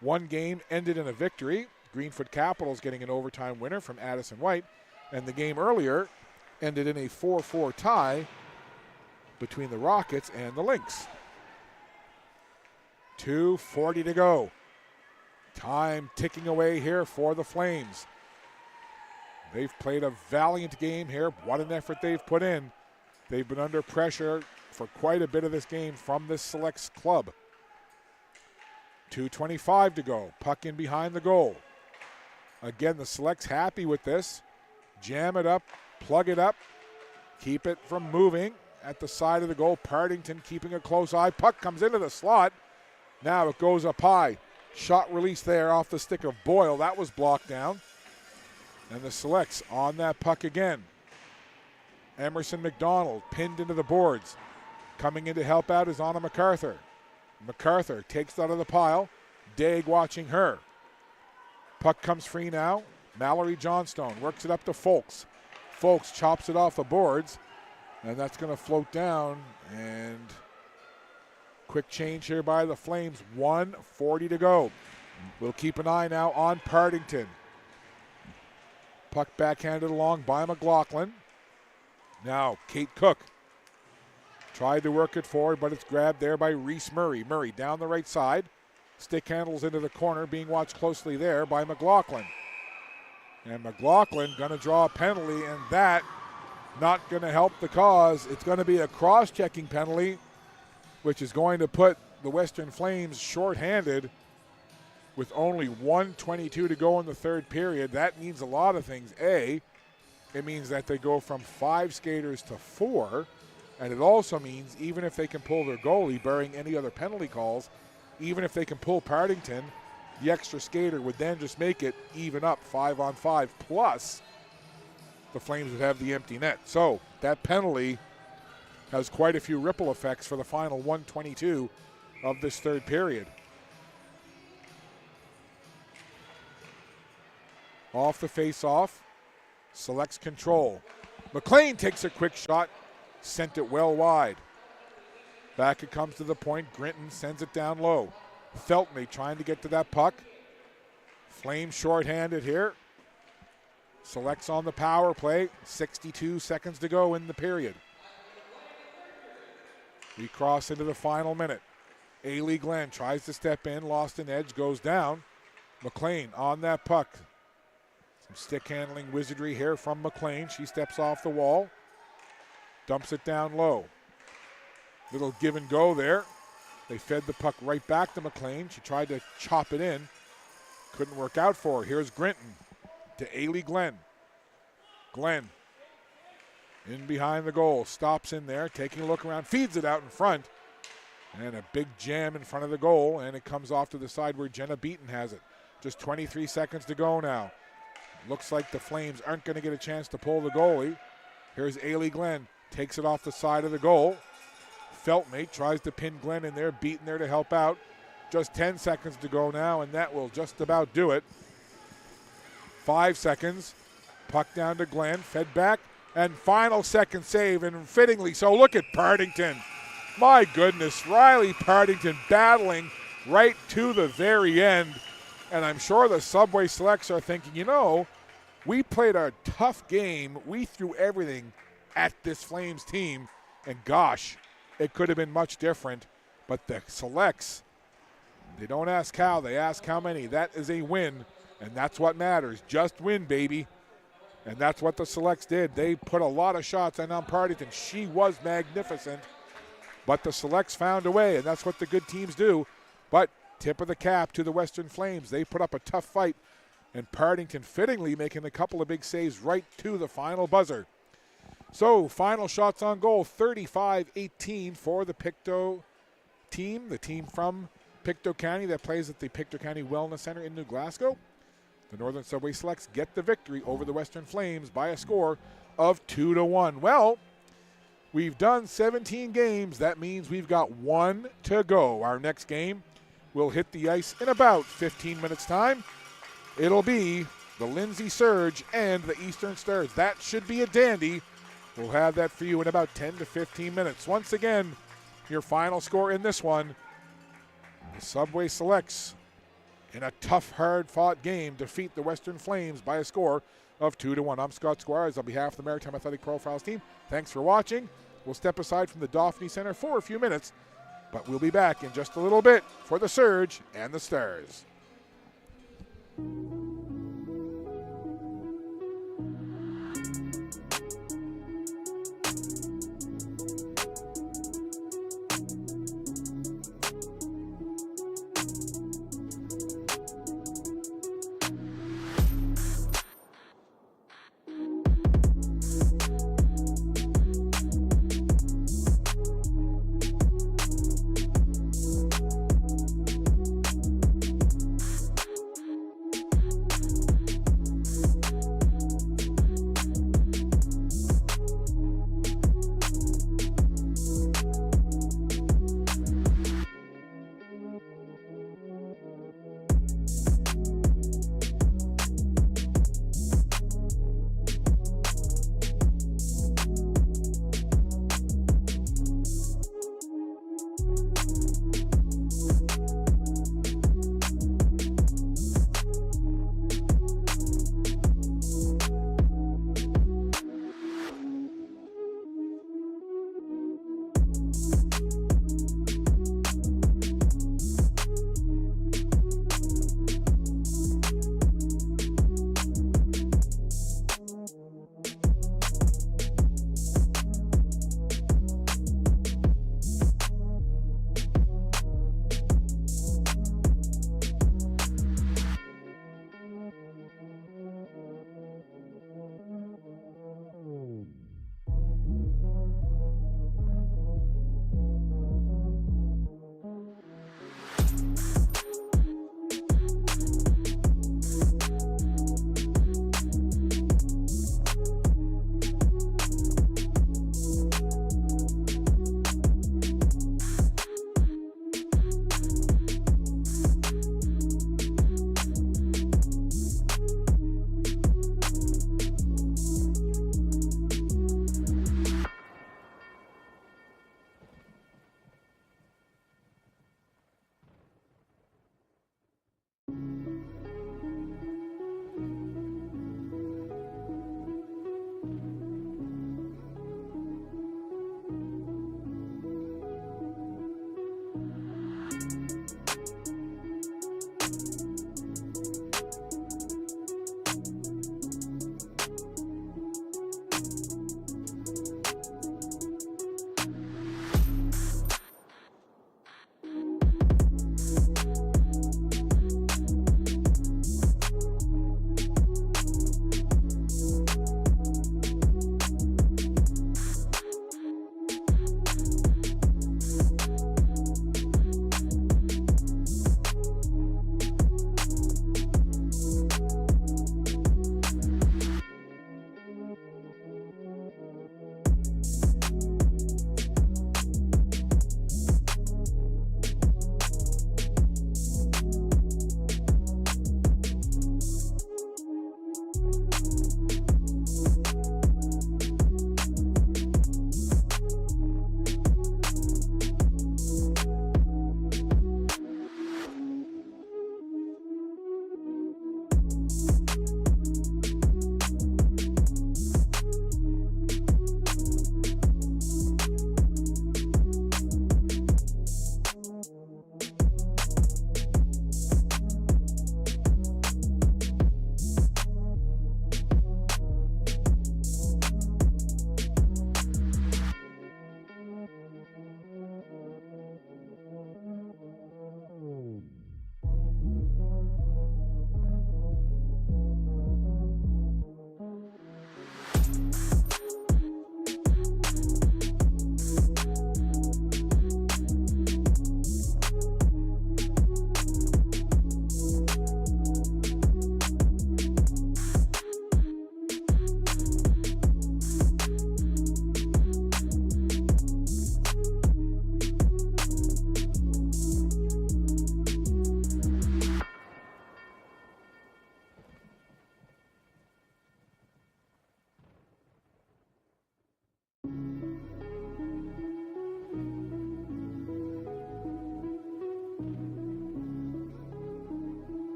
One game ended in a victory. Greenfoot Capitals getting an overtime winner from Addison White. And the game earlier ended in a 4-4 tie between the Rockets and the Lynx. 2:40 to go. Time ticking away here for the Flames. They've played a valiant game here. What an effort they've put in. They've been under pressure for quite a bit of this game from this Selects club. 2:25 to go. Puck in behind the goal. Again, the Selects happy with this. Jam it up, plug it up, keep it from moving at the side of the goal. Partington keeping a close eye. Puck comes into the slot. Now it goes up high. Shot release there off the stick of Boyle. That was blocked down. And the Selects on that puck again. Emerson McDonald pinned into the boards. Coming in to help out is Anna MacArthur. MacArthur takes it out of the pile. Daig watching her. Puck comes free now. Mallory Johnstone works it up to Folks. Folks chops it off the boards. And that's going to float down. And quick change here by the Flames. 1:40 to go. We'll keep an eye now on Partington. Puck backhanded along by McLaughlin. Now Kate Cook tried to work it forward, but it's grabbed there by Reese Murray. Murray down the right side. Stick handles into the corner, being watched closely there by McLaughlin. And McLaughlin going to draw a penalty, and that not going to help the cause. It's going to be a cross-checking penalty, which is going to put the Western Flames shorthanded with only 1:22 to go in the third period. That means a lot of things. A, it means that they go from 5 skaters to 4, and it also means even if they can pull their goalie, barring any other penalty calls, even if they can pull Partington, the extra skater would then just make it even up 5-on-5, plus the Flames would have the empty net. So that penalty has quite a few ripple effects for the final 1:22 of this third period. Off the face-off, selects control. McLean takes a quick shot, sent it well wide. Back it comes to the point. Grinton sends it down low. Feltney trying to get to that puck. Flames shorthanded here. Selects on the power play. 62 seconds to go in the period. We cross into the final minute. Ailey Glenn tries to step in, lost an edge, goes down. McLean on that puck. Some stick handling wizardry here from McLean. She steps off the wall, dumps it down low. Little give and go there. They fed the puck right back to McLean. She tried to chop it in. Couldn't work out for her. Here's Grinton to Ailey Glenn. Glenn in behind the goal. Stops in there, taking a look around, feeds it out in front. And a big jam in front of the goal, and it comes off to the side where Jenna Beaton has it. Just 23 seconds to go now. Looks like the Flames aren't going to get a chance to pull the goalie. Here's Ailey Glenn. Takes it off the side of the goal. Feltmate tries to pin Glenn in there. Beaton there to help out. Just 10 seconds to go now, and that will just about do it. 5 seconds. Puck down to Glenn. Fed back. And final second save, and fittingly so. Look at Partington. My goodness. Riley Partington battling right to the very end. And I'm sure the Subway Selects are thinking, you know, we played a tough game. We threw everything at this Flames team. And gosh, it could have been much different. But the Selects, they don't ask how, they ask how many. That is a win, and that's what matters. Just win, baby. And that's what the Selects did. They put a lot of shots on Partington. She was magnificent. But the Selects found a way, and that's what the good teams do. But tip of the cap to the Western Flames. They put up a tough fight, and Partington fittingly making a couple of big saves right to the final buzzer. So, final shots on goal, 35-18 for the Pictou team, the team from Pictou County that plays at the Pictou County Wellness Center in New Glasgow. The Northern Subway Selects get the victory over the Western Flames by a score of 2-1. Well, we've done 17 games. That means we've got 1 to go. Our next game will hit the ice in about 15 minutes' time. It'll be the Lindsay Surge and the Eastern Stars. That should be a dandy. We'll have that for you in about 10 to 15 minutes. Once again, your final score in this one, the Subway Selects, in a tough, hard-fought game, defeat the Western Flames by a score of 2-1. I'm Scott Squires on behalf of the Maritime Athletic Profiles team. Thanks for watching. We'll step aside from the Dauphinee Center for a few minutes, but we'll be back in just a little bit for the Surge and the Stars.